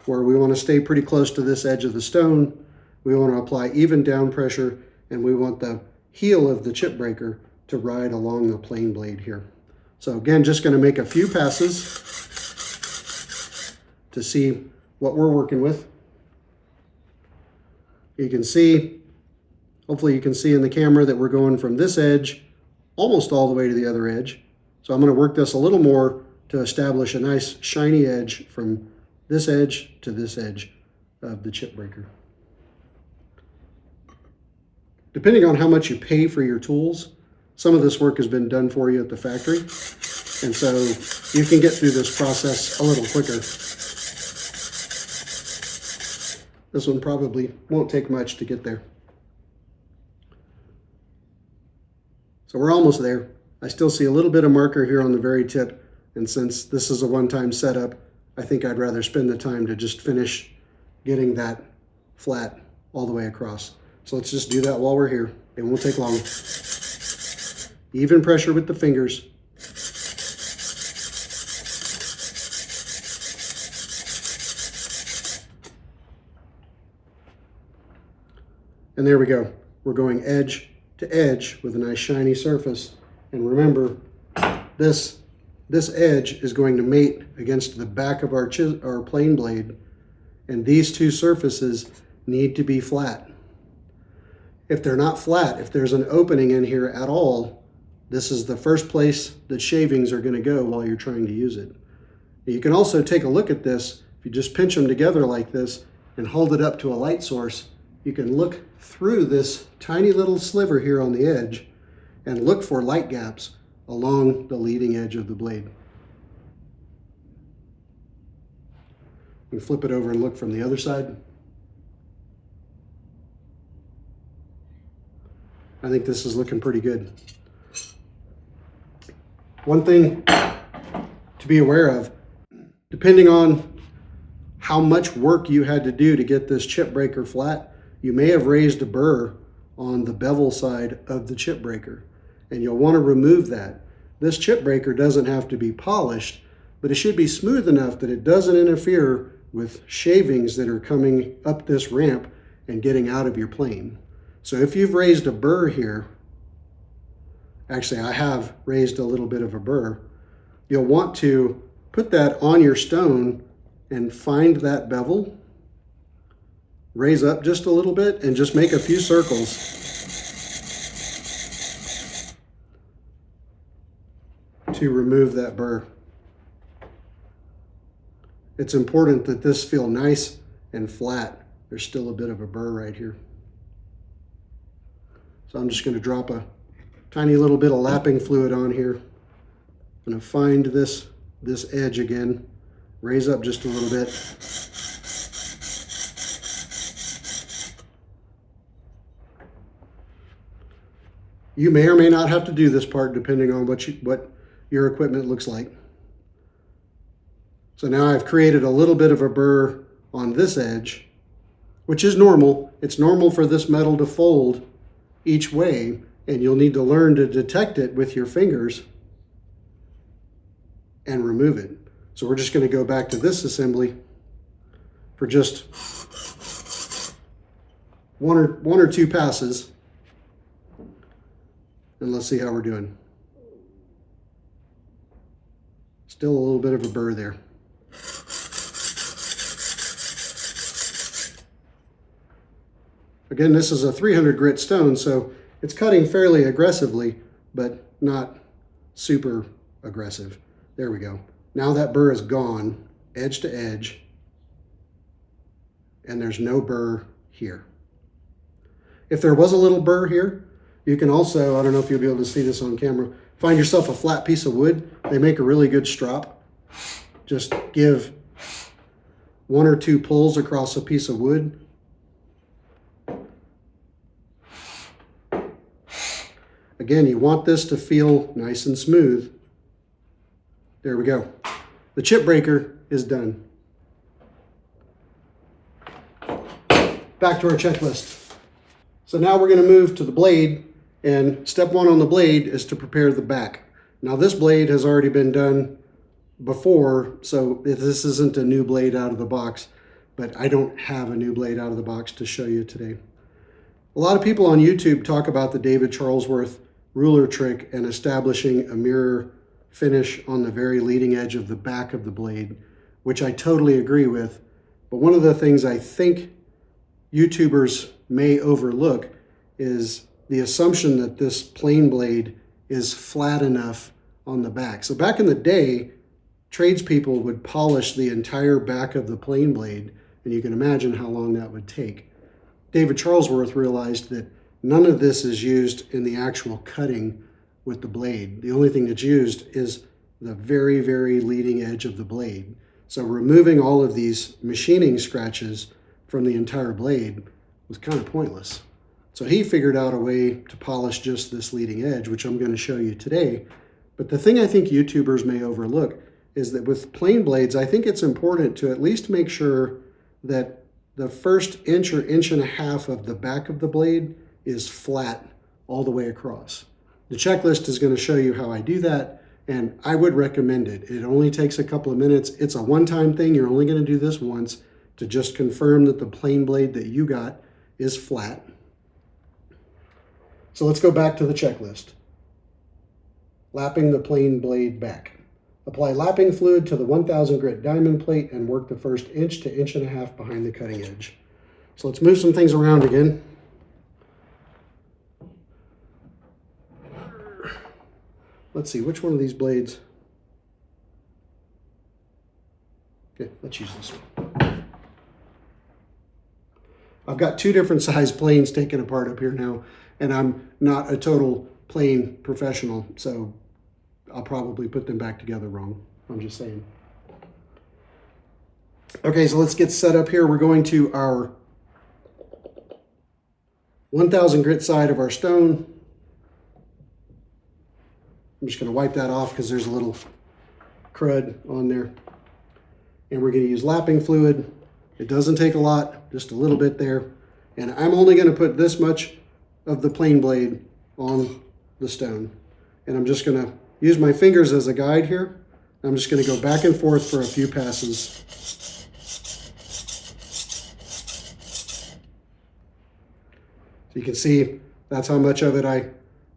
where we want to stay pretty close to this edge of the stone. We want to apply even down pressure, and we want the heel of the chip breaker to ride along the plane blade here. So again, just going to make a few passes to see what we're working with. You can see, hopefully you can see in the camera that we're going from this edge almost all the way to the other edge. So I'm going to work this a little more to establish a nice shiny edge from this edge to this edge of the chip breaker. Depending on how much you pay for your tools, some of this work has been done for you at the factory, and so you can get through this process a little quicker. This one probably won't take much to get there. So we're almost there. I still see a little bit of marker here on the very tip, and since this is a one-time setup, I think I'd rather spend the time to just finish getting that flat all the way across. So let's just do that while we're here. It won't take long. Even pressure with the fingers. And there we go. We're going edge to edge with a nice shiny surface. And remember, this edge is going to mate against the back of our plane blade, and these two surfaces need to be flat. If they're not flat, if there's an opening in here at all, this is the first place that shavings are going to go while you're trying to use it. You can also take a look at this. If you just pinch them together like this and hold it up to a light source, you can look through this tiny little sliver here on the edge and look for light gaps along the leading edge of the blade. You flip it over and look from the other side. I think this is looking pretty good. One thing to be aware of, depending on how much work you had to do to get this chip breaker flat, you may have raised a burr on the bevel side of the chip breaker, and you'll want to remove that. This chip breaker doesn't have to be polished, but it should be smooth enough that it doesn't interfere with shavings that are coming up this ramp and getting out of your plane. So if you've raised a burr here, actually I have raised a little bit of a burr, you'll want to put that on your stone and find that bevel, raise up just a little bit, and just make a few circles to remove that burr. It's important that this feel nice and flat. There's still a bit of a burr right here. So I'm just going to drop a tiny little bit of lapping fluid on here. I'm going to find this edge again, raise up just a little bit. You may or may not have to do this part depending on what your equipment looks like. So now I've created a little bit of a burr on this edge, which is normal. It's normal for this metal to fold each way, and you'll need to learn to detect it with your fingers and remove it. So we're just going to go back to this assembly for just one or two passes, and let's see how we're doing. Still a little bit of a burr there. Again, this is a 300 grit stone, so it's cutting fairly aggressively, but not super aggressive. There we go. Now that burr is gone, edge to edge, and there's no burr here. If there was a little burr here, you can also, I don't know if you'll be able to see this on camera, find yourself a flat piece of wood. They make a really good strop. Just give one or two pulls across a piece of wood. Again, you want this to feel nice and smooth. There we go. The chip breaker is done. Back to our checklist. So now we're going to move to the blade, and step one on the blade is to prepare the back. Now this blade has already been done before, so this isn't a new blade out of the box, but I don't have a new blade out of the box to show you today. A lot of people on YouTube talk about the David Charlesworth ruler trick and establishing a mirror finish on the very leading edge of the back of the blade, which I totally agree with. But one of the things I think YouTubers may overlook is the assumption that this plane blade is flat enough on the back. So back in the day, tradespeople would polish the entire back of the plane blade, and you can imagine how long that would take. David Charlesworth realized that none of this is used in the actual cutting with the blade. The only thing that's used is the very, very leading edge of the blade. So removing all of these machining scratches from the entire blade was kind of pointless. So he figured out a way to polish just this leading edge, which I'm going to show you today. But the thing I think YouTubers may overlook is that with plane blades, I think it's important to at least make sure that the first inch or inch and a half of the back of the blade is flat all the way across. The checklist is going to show you how I do that, and I would recommend it. It only takes a couple of minutes. It's a one-time thing. You're only going to do this once to just confirm that the plane blade that you got is flat. So let's go back to the checklist. Lapping the plane blade back. Apply lapping fluid to the 1000 grit diamond plate and work the first inch to inch and a half behind the cutting edge. So let's move some things around again. Let's see, which one of these blades? Okay, let's use this one. I've got two different size planes taken apart up here now, and I'm not a total plane professional, so I'll probably put them back together wrong. I'm just saying. Okay, so let's get set up here. We're going to our 1000 grit side of our stone. I'm just going to wipe that off because there's a little crud on there. And we're going to use lapping fluid. It doesn't take a lot, just a little bit there. And I'm only going to put this much of the plane blade on the stone. And I'm just going to use my fingers as a guide here. I'm just going to go back and forth for a few passes. So you can see that's how much of it I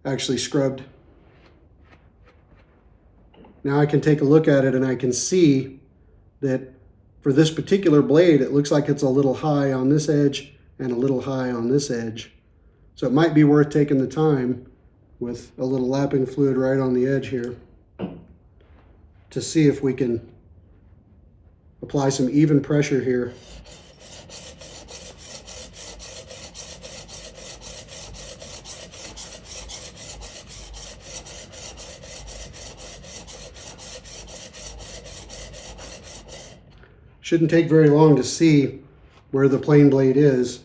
actually scrubbed. Now I can take a look at it and I can see that for this particular blade, it looks like it's a little high on this edge and a little high on this edge. So it might be worth taking the time with a little lapping fluid right on the edge here to see if we can apply some even pressure here. Shouldn't take very long to see where the plane blade is.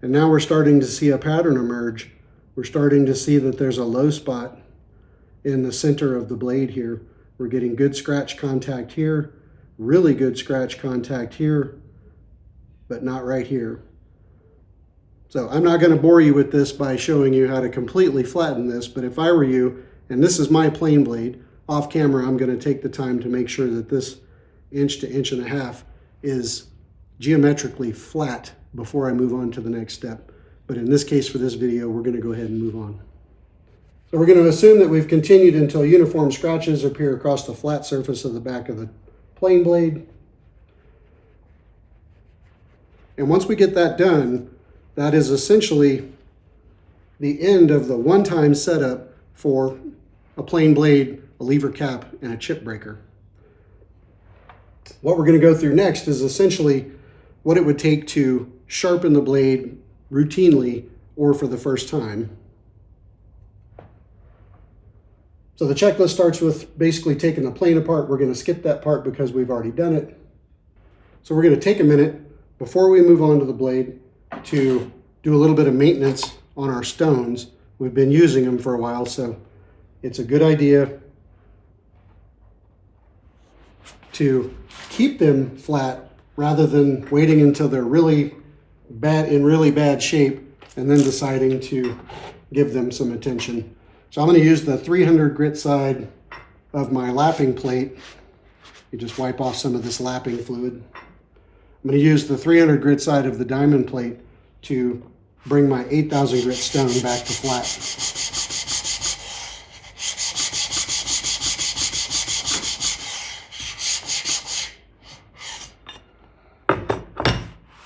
And now we're starting to see a pattern emerge. We're starting to see that there's a low spot in the center of the blade here. We're getting good scratch contact here, really good scratch contact here, but not right here. So I'm not going to bore you with this by showing you how to completely flatten this, but if I were you, and this is my plane blade, off camera I'm going to take the time to make sure that this inch to inch and a half is geometrically flat before I move on to the next step. But in this case, for this video, we're going to go ahead and move on. So we're going to assume that we've continued until uniform scratches appear across the flat surface of the back of the plane blade. And once we get that done, that is essentially the end of the one-time setup for a plane blade, a lever cap, and a chip breaker. What we're going to go through next is essentially what it would take to sharpen the blade routinely or for the first time. So the checklist starts with basically taking the plane apart. We're going to skip that part because we've already done it. So we're going to take a minute before we move on to the blade to do a little bit of maintenance on our stones. We've been using them for a while, so it's a good idea to keep them flat rather than waiting until they're really bad, in really bad shape, and then deciding to give them some attention. So I'm going to use the 300 grit side of my lapping plate. You just wipe off some of this lapping fluid. I'm going to use the 300 grit side of the diamond plate to bring my 8,000 grit stone back to flat.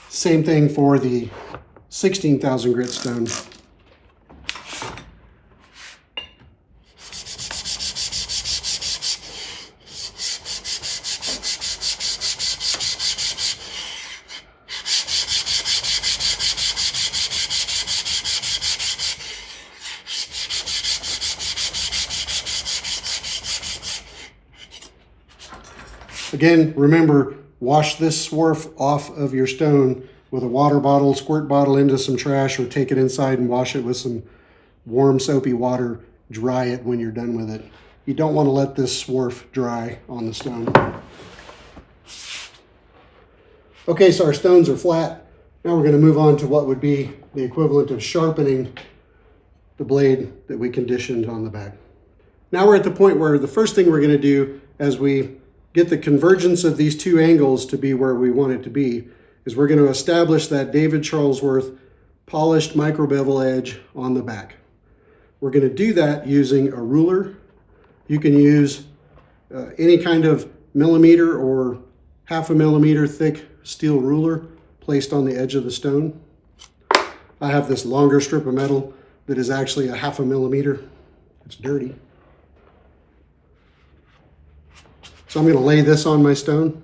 Same thing for the 16,000 grit stone. Again, remember, wash this swarf off of your stone with a water bottle, squirt bottle into some trash, or take it inside and wash it with some warm soapy water. Dry it when you're done with it. You don't want to let this swarf dry on the stone. Okay, so our stones are flat. Now we're going to move on to what would be the equivalent of sharpening the blade that we conditioned on the back. Now we're at the point where the first thing we're going to do as we get the convergence of these two angles to be where we want it to be is we're going to establish that David Charlesworth polished micro bevel edge on the back. We're going to do that using a ruler. You can use any kind of millimeter or half a millimeter thick steel ruler placed on the edge of the stone. I have this longer strip of metal that is actually a half a millimeter. It's dirty. So I'm going to lay this on my stone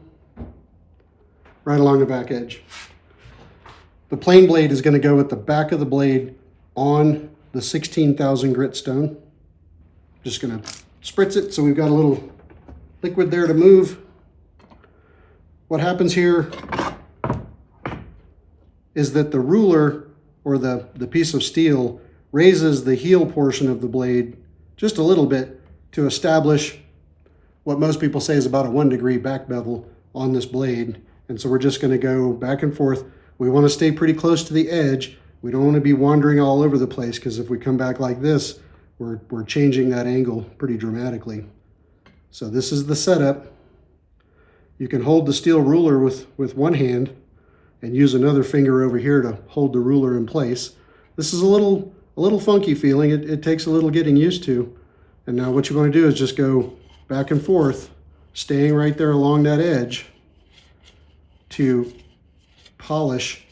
right along the back edge. The plane blade is going to go at the back of the blade on the 16,000 grit stone. Just going to spritz it so we've got a little liquid there to move. What happens here is that the ruler or the piece of steel raises the heel portion of the blade just a little bit to establish what most people say is about a 1 degree back bevel on this blade. And so we're just going to go back and forth. We want to stay pretty close to the edge. We don't want to be wandering all over the place, because if we come back like this, we're changing that angle pretty dramatically. So this is the setup. You can hold the steel ruler with one hand and use another finger over here to hold the ruler in place. This is a little funky feeling. It takes a little getting used to. And now what you want to do is just go back and forth, staying right there along that edge to polish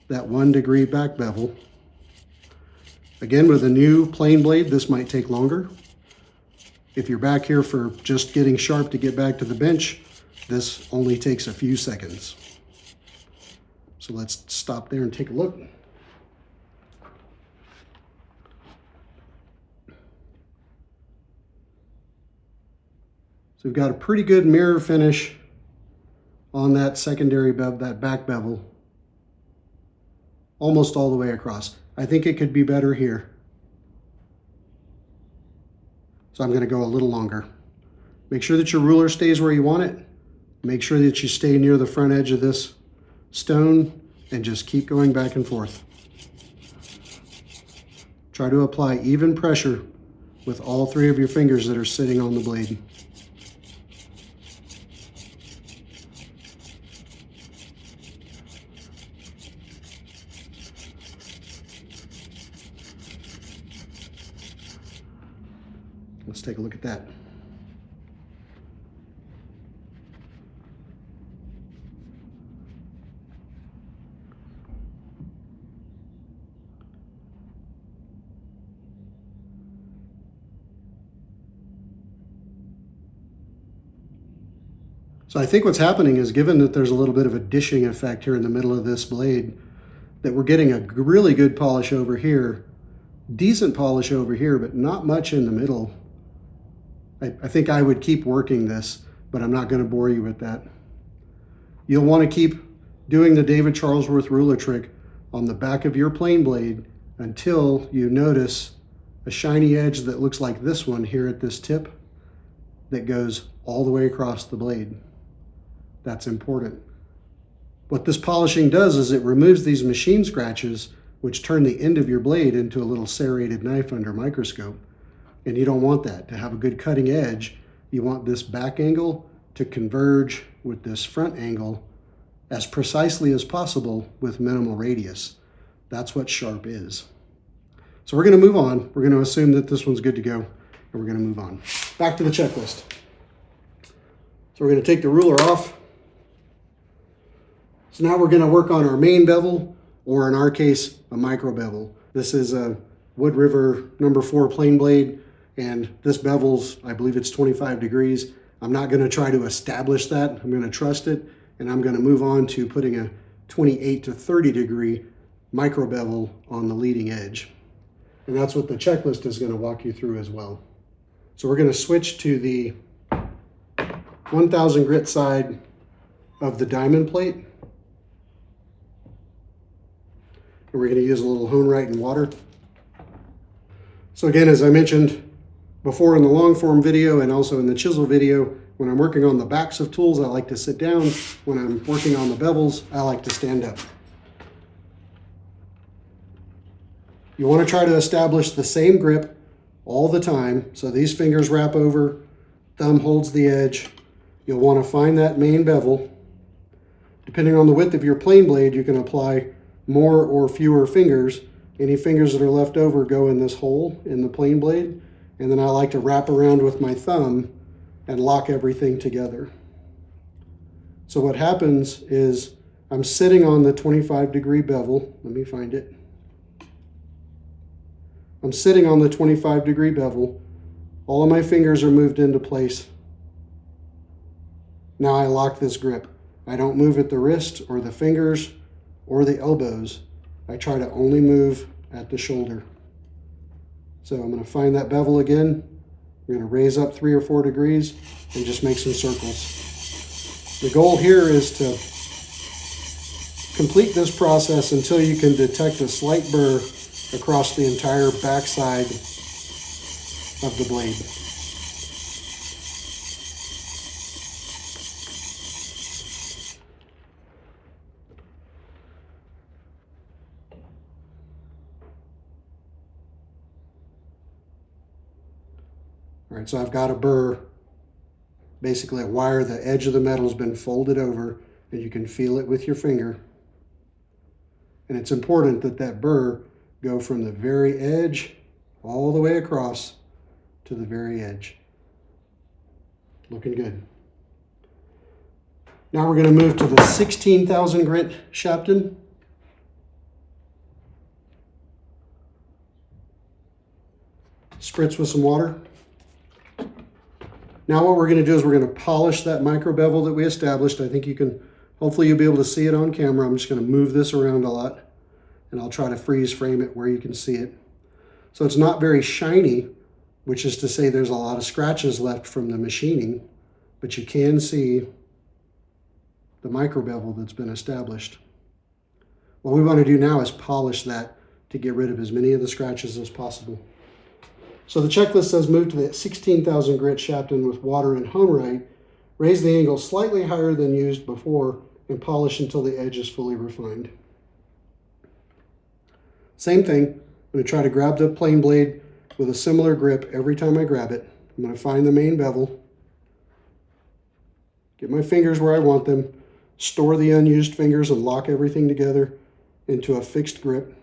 that 1 degree back bevel. Again, with a new plane blade, this might take longer. If you're back here for just getting sharp to get back to the bench, this only takes a few seconds. So let's stop there and take a look. So we've got a pretty good mirror finish on that secondary bevel, that back bevel, almost all the way across. I think it could be better here. So I'm going to go a little longer. Make sure that your ruler stays where you want it. Make sure that you stay near the front edge of this stone and just keep going back and forth. Try to apply even pressure with all 3 of your fingers that are sitting on the blade. Let's take a look at that. So I think what's happening is, given that there's a little bit of a dishing effect here in the middle of this blade, that we're getting a really good polish over here, decent polish over here, but not much in the middle. I think I would keep working this, but I'm not going to bore you with that. You'll want to keep doing the David Charlesworth ruler trick on the back of your plane blade until you notice a shiny edge that looks like this one here at this tip that goes all the way across the blade. That's important. What this polishing does is it removes these machine scratches, which turn the end of your blade into a little serrated knife under a microscope. And you don't want that. To have a good cutting edge, you want this back angle to converge with this front angle as precisely as possible with minimal radius. That's what sharp is. So we're going to move on. We're going to assume that this one's good to go, and we're going to move on. Back to the checklist. So we're going to take the ruler off. So now we're going to work on our main bevel, or in our case, a micro bevel. This is a Wood River number 4 plain blade, and this bevel's, I believe it's 25 degrees. I'm not going to try to establish that. I'm going to trust it, and I'm going to move on to putting a 28 to 30 degree micro bevel on the leading edge. And that's what the checklist is going to walk you through as well. So we're going to switch to the 1000 grit side of the diamond plate. And we're going to use a little hone right in water. So again, as I mentioned before in the long form video and also in the chisel video, when I'm working on the backs of tools, I like to sit down. When I'm working on the bevels, I like to stand up. You want to try to establish the same grip all the time. So these fingers wrap over, thumb holds the edge. You'll want to find that main bevel. Depending on the width of your plane blade, you can apply more or fewer fingers. Any fingers that are left over go in this hole in the plane blade. And then I like to wrap around with my thumb and lock everything together. So what happens is I'm sitting on the 25 degree bevel. Let me find it. I'm sitting on the 25 degree bevel. All of my fingers are moved into place. Now I lock this grip. I don't move at the wrist or the fingers or the elbows. I try to only move at the shoulder. So I'm going to find that bevel again. We're going to raise up 3 or 4 degrees and just make some circles. The goal here is to complete this process until you can detect a slight burr across the entire backside of the blade. All right, so I've got a burr, basically a wire, the edge of the metal's been folded over, and you can feel it with your finger. And it's important that that burr go from the very edge all the way across to the very edge. Looking good. Now we're going to move to the 16,000 grit Sharpen. Spritz with some water. Now what we're going to do is we're going to polish that micro bevel that we established. I think you can, hopefully you'll be able to see it on camera. I'm just going to move this around a lot, and I'll try to freeze frame it where you can see it. So it's not very shiny, which is to say there's a lot of scratches left from the machining, but you can see the micro bevel that's been established. What we want to do now is polish that to get rid of as many of the scratches as possible. So the checklist says move to the 16,000 grit Sharpen with water and hone right, raise the angle slightly higher than used before, and polish until the edge is fully refined. Same thing, I'm going to try to grab the plane blade with a similar grip every time I grab it. I'm going to find the main bevel, get my fingers where I want them, store the unused fingers and lock everything together into a fixed grip.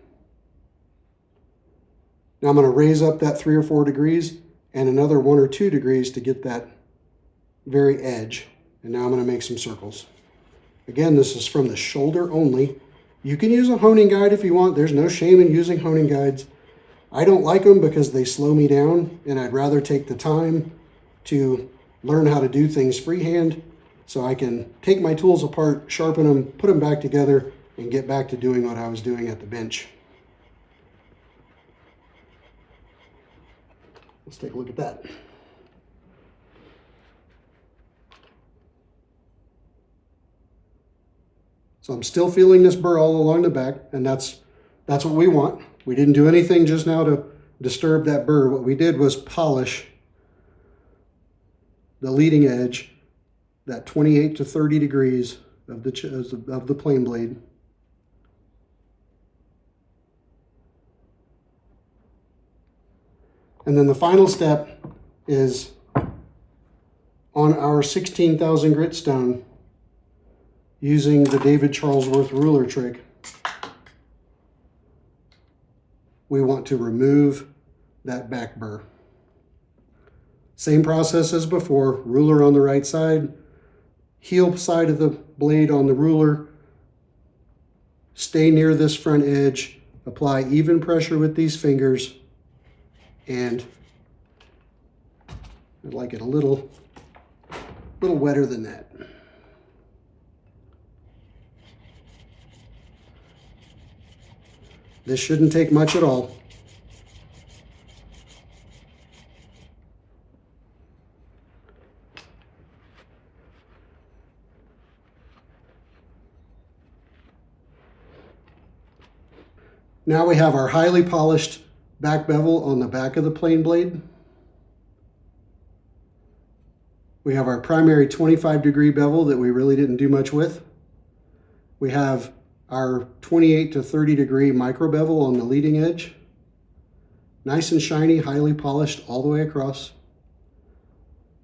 Now I'm going to raise up that 3 or 4 degrees and another 1 or 2 degrees to get that very edge. And now I'm going to make some circles. Again, this is from the shoulder only. You can use a honing guide if you want. There's no shame in using honing guides. I don't like them because they slow me down, and I'd rather take the time to learn how to do things freehand so I can take my tools apart, sharpen them, put them back together, and get back to doing what I was doing at the bench. Let's take a look at that. So I'm still feeling this burr all along the back, and that's what we want. We didn't do anything just now to disturb that burr. What we did was polish the leading edge, that 28 to 30 degrees of the plane blade. And then the final step is on our 16,000 grit stone, using the David Charlesworth ruler trick. we want to remove that back burr. Same process as before, ruler on the right side, heel side of the blade on the ruler, stay near this front edge, apply even pressure with these fingers, and I'd like it a little wetter than that. This shouldn't take much at all. Now we have our highly polished back bevel on the back of the plane blade. We have our primary 25-degree bevel that we really didn't do much with. We have our 28 to 30-degree micro bevel on the leading edge. Nice and shiny, highly polished all the way across.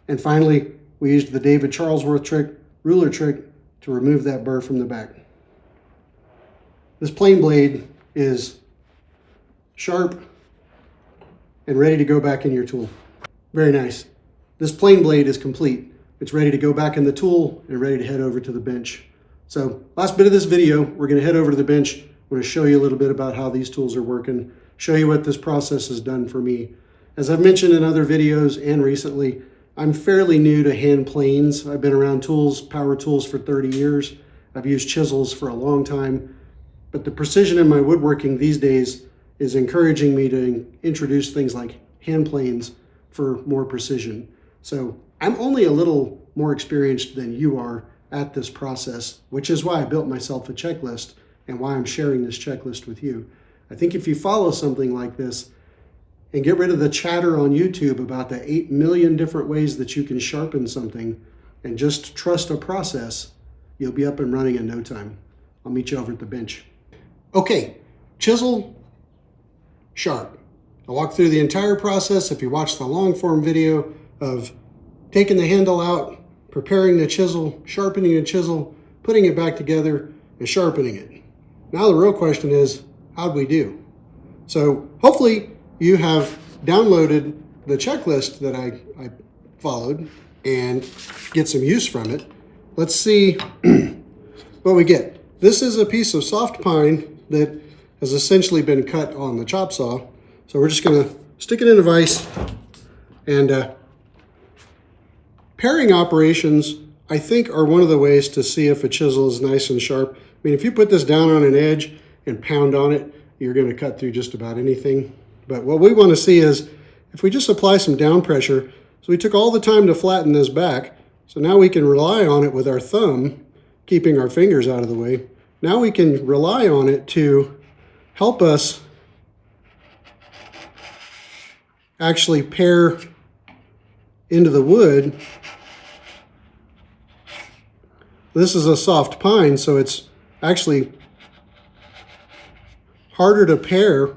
And finally, we used the David Charlesworth ruler trick to remove that burr from the back. This plane blade is sharp and ready to go back in your tool. Very nice. This plane blade is complete. It's ready to go back in the tool and ready to head over to the bench. So last bit of this video, we're going to head over to the bench. I'm going to show you a little bit about how these tools are working, show you what this process has done for me. As I've mentioned in other videos and recently, I'm fairly new to hand planes. I've been around tools, power tools for 30 years. I've used chisels for a long time. But the precision in my woodworking these days is encouraging me to introduce things like hand planes for more precision. So I'm only a little more experienced than you are at this process, which is why I built myself a checklist and why I'm sharing this checklist with you. I think if you follow something like this and get rid of the chatter on YouTube about the 8 million different ways that you can sharpen something and just trust a process, you'll be up and running in no time. I'll meet you over at the bench. Okay, chisel, sharp. I walked through the entire process. If you watched the long form video of taking the handle out, preparing the chisel, sharpening the chisel, putting it back together, and sharpening it. Now the real question is, how'd we do? So hopefully you have downloaded the checklist that I followed and get some use from it. Let's see what we get. This is a piece of soft pine that has essentially been cut on the chop saw. So we're just gonna stick it in a vise, and pairing operations, I think, are one of the ways to see if a chisel is nice and sharp. I mean, if you put this down on an edge and pound on it, you're gonna cut through just about anything. But what we wanna see is, if we just apply some down pressure, so we took all the time to flatten this back, so now we can rely on it with our thumb, keeping our fingers out of the way. Now we can rely on it to help us actually pare into the wood. This is a soft pine, so it's actually harder to pare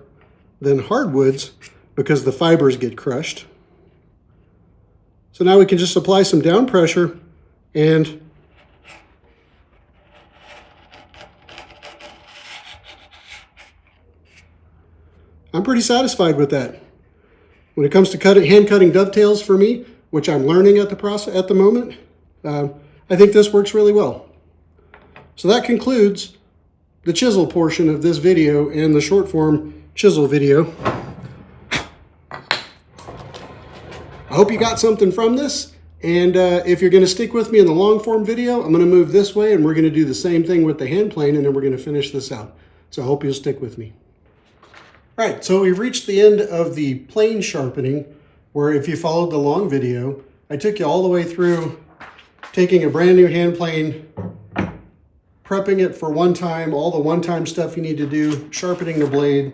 than hardwoods because the fibers get crushed. So now we can just apply some down pressure, and I'm pretty satisfied with that. When it comes to hand cutting dovetails for me, which I'm learning at the moment, I think this works really well. So that concludes the chisel portion of this video and the short form chisel video. I hope you got something from this. And if you're going to stick with me in the long form video, I'm going to move this way and we're going to do the same thing with the hand plane, and then we're going to finish this out. So I hope you'll stick with me. All right, so we've reached the end of the plane sharpening, where if you followed the long video, I took you all the way through taking a brand new hand plane, prepping it for one time, all the one-time stuff you need to do, sharpening the blade,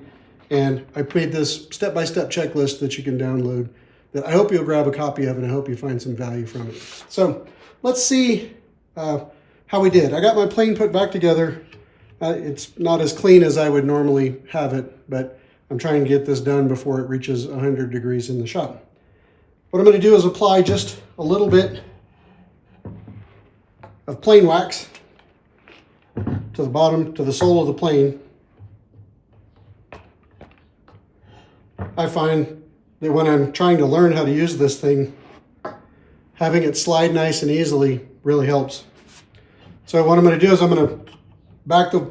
and I made this step-by-step checklist that you can download that I hope you'll grab a copy of, and I hope you find some value from it. So let's see how we did. I got my plane put back together. It's not as clean as I would normally have it, but I'm trying to get this done before it reaches 100 degrees in the shop. What I'm going to do is apply just a little bit of plane wax to the bottom, to the sole of the plane. I find that when I'm trying to learn how to use this thing, having it slide nice and easily really helps. So what I'm going to do is I'm going to back the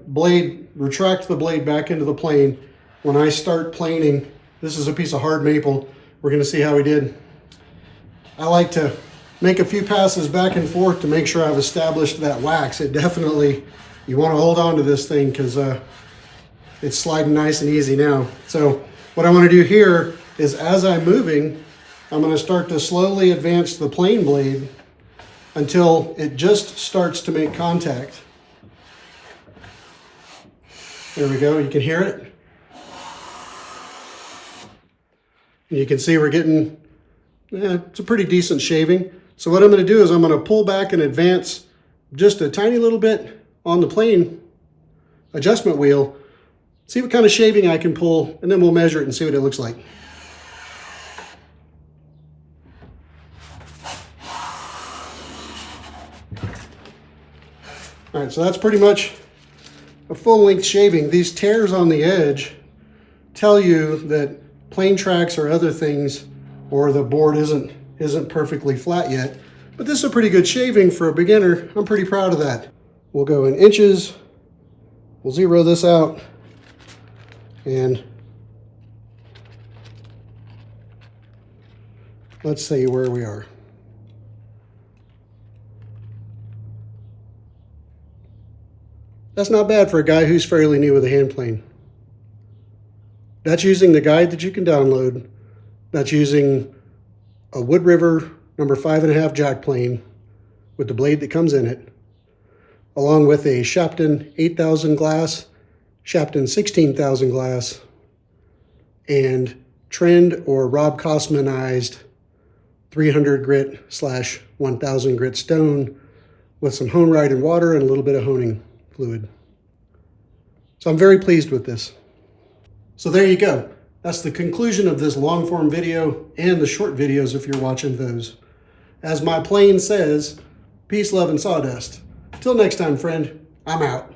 blade, retract the blade back into the plane. When I start planing, this is a piece of hard maple. We're going to see how we did. I like to make a few passes back and forth to make sure I've established that wax. It definitely, you want to hold on to this thing because it's sliding nice and easy now. So what I want to do here is, as I'm moving, I'm going to start to slowly advance the plane blade until it just starts to make contact. There we go, you can hear it. You can see we're getting, it's a pretty decent shaving. So what I'm going to do is I'm going to pull back and advance just a tiny little bit on the plane adjustment wheel, see what kind of shaving I can pull, and then we'll measure it and see what it looks like. All right, so that's pretty much a full-length shaving. These tears on the edge tell you that plane tracks or other things, or the board isn't perfectly flat yet. But this is a pretty good shaving for a beginner. I'm pretty proud of that. We'll go in inches. We'll zero this out. And let's see where we are. That's not bad for a guy who's fairly new with a hand plane. That's using the guide that you can download. That's using a Wood River number 5.5 jack plane with the blade that comes in it, along with a Sharpened 8,000 glass, Sharpened 16,000 glass, and trend or Rob Kosmanized 300 grit / 1000 grit stone with some hone ride and water and a little bit of honing fluid. So I'm very pleased with this. So there you go. That's the conclusion of this long form video and the short videos if you're watching those. As my plane says, peace, love, and sawdust. Till next time, friend, I'm out.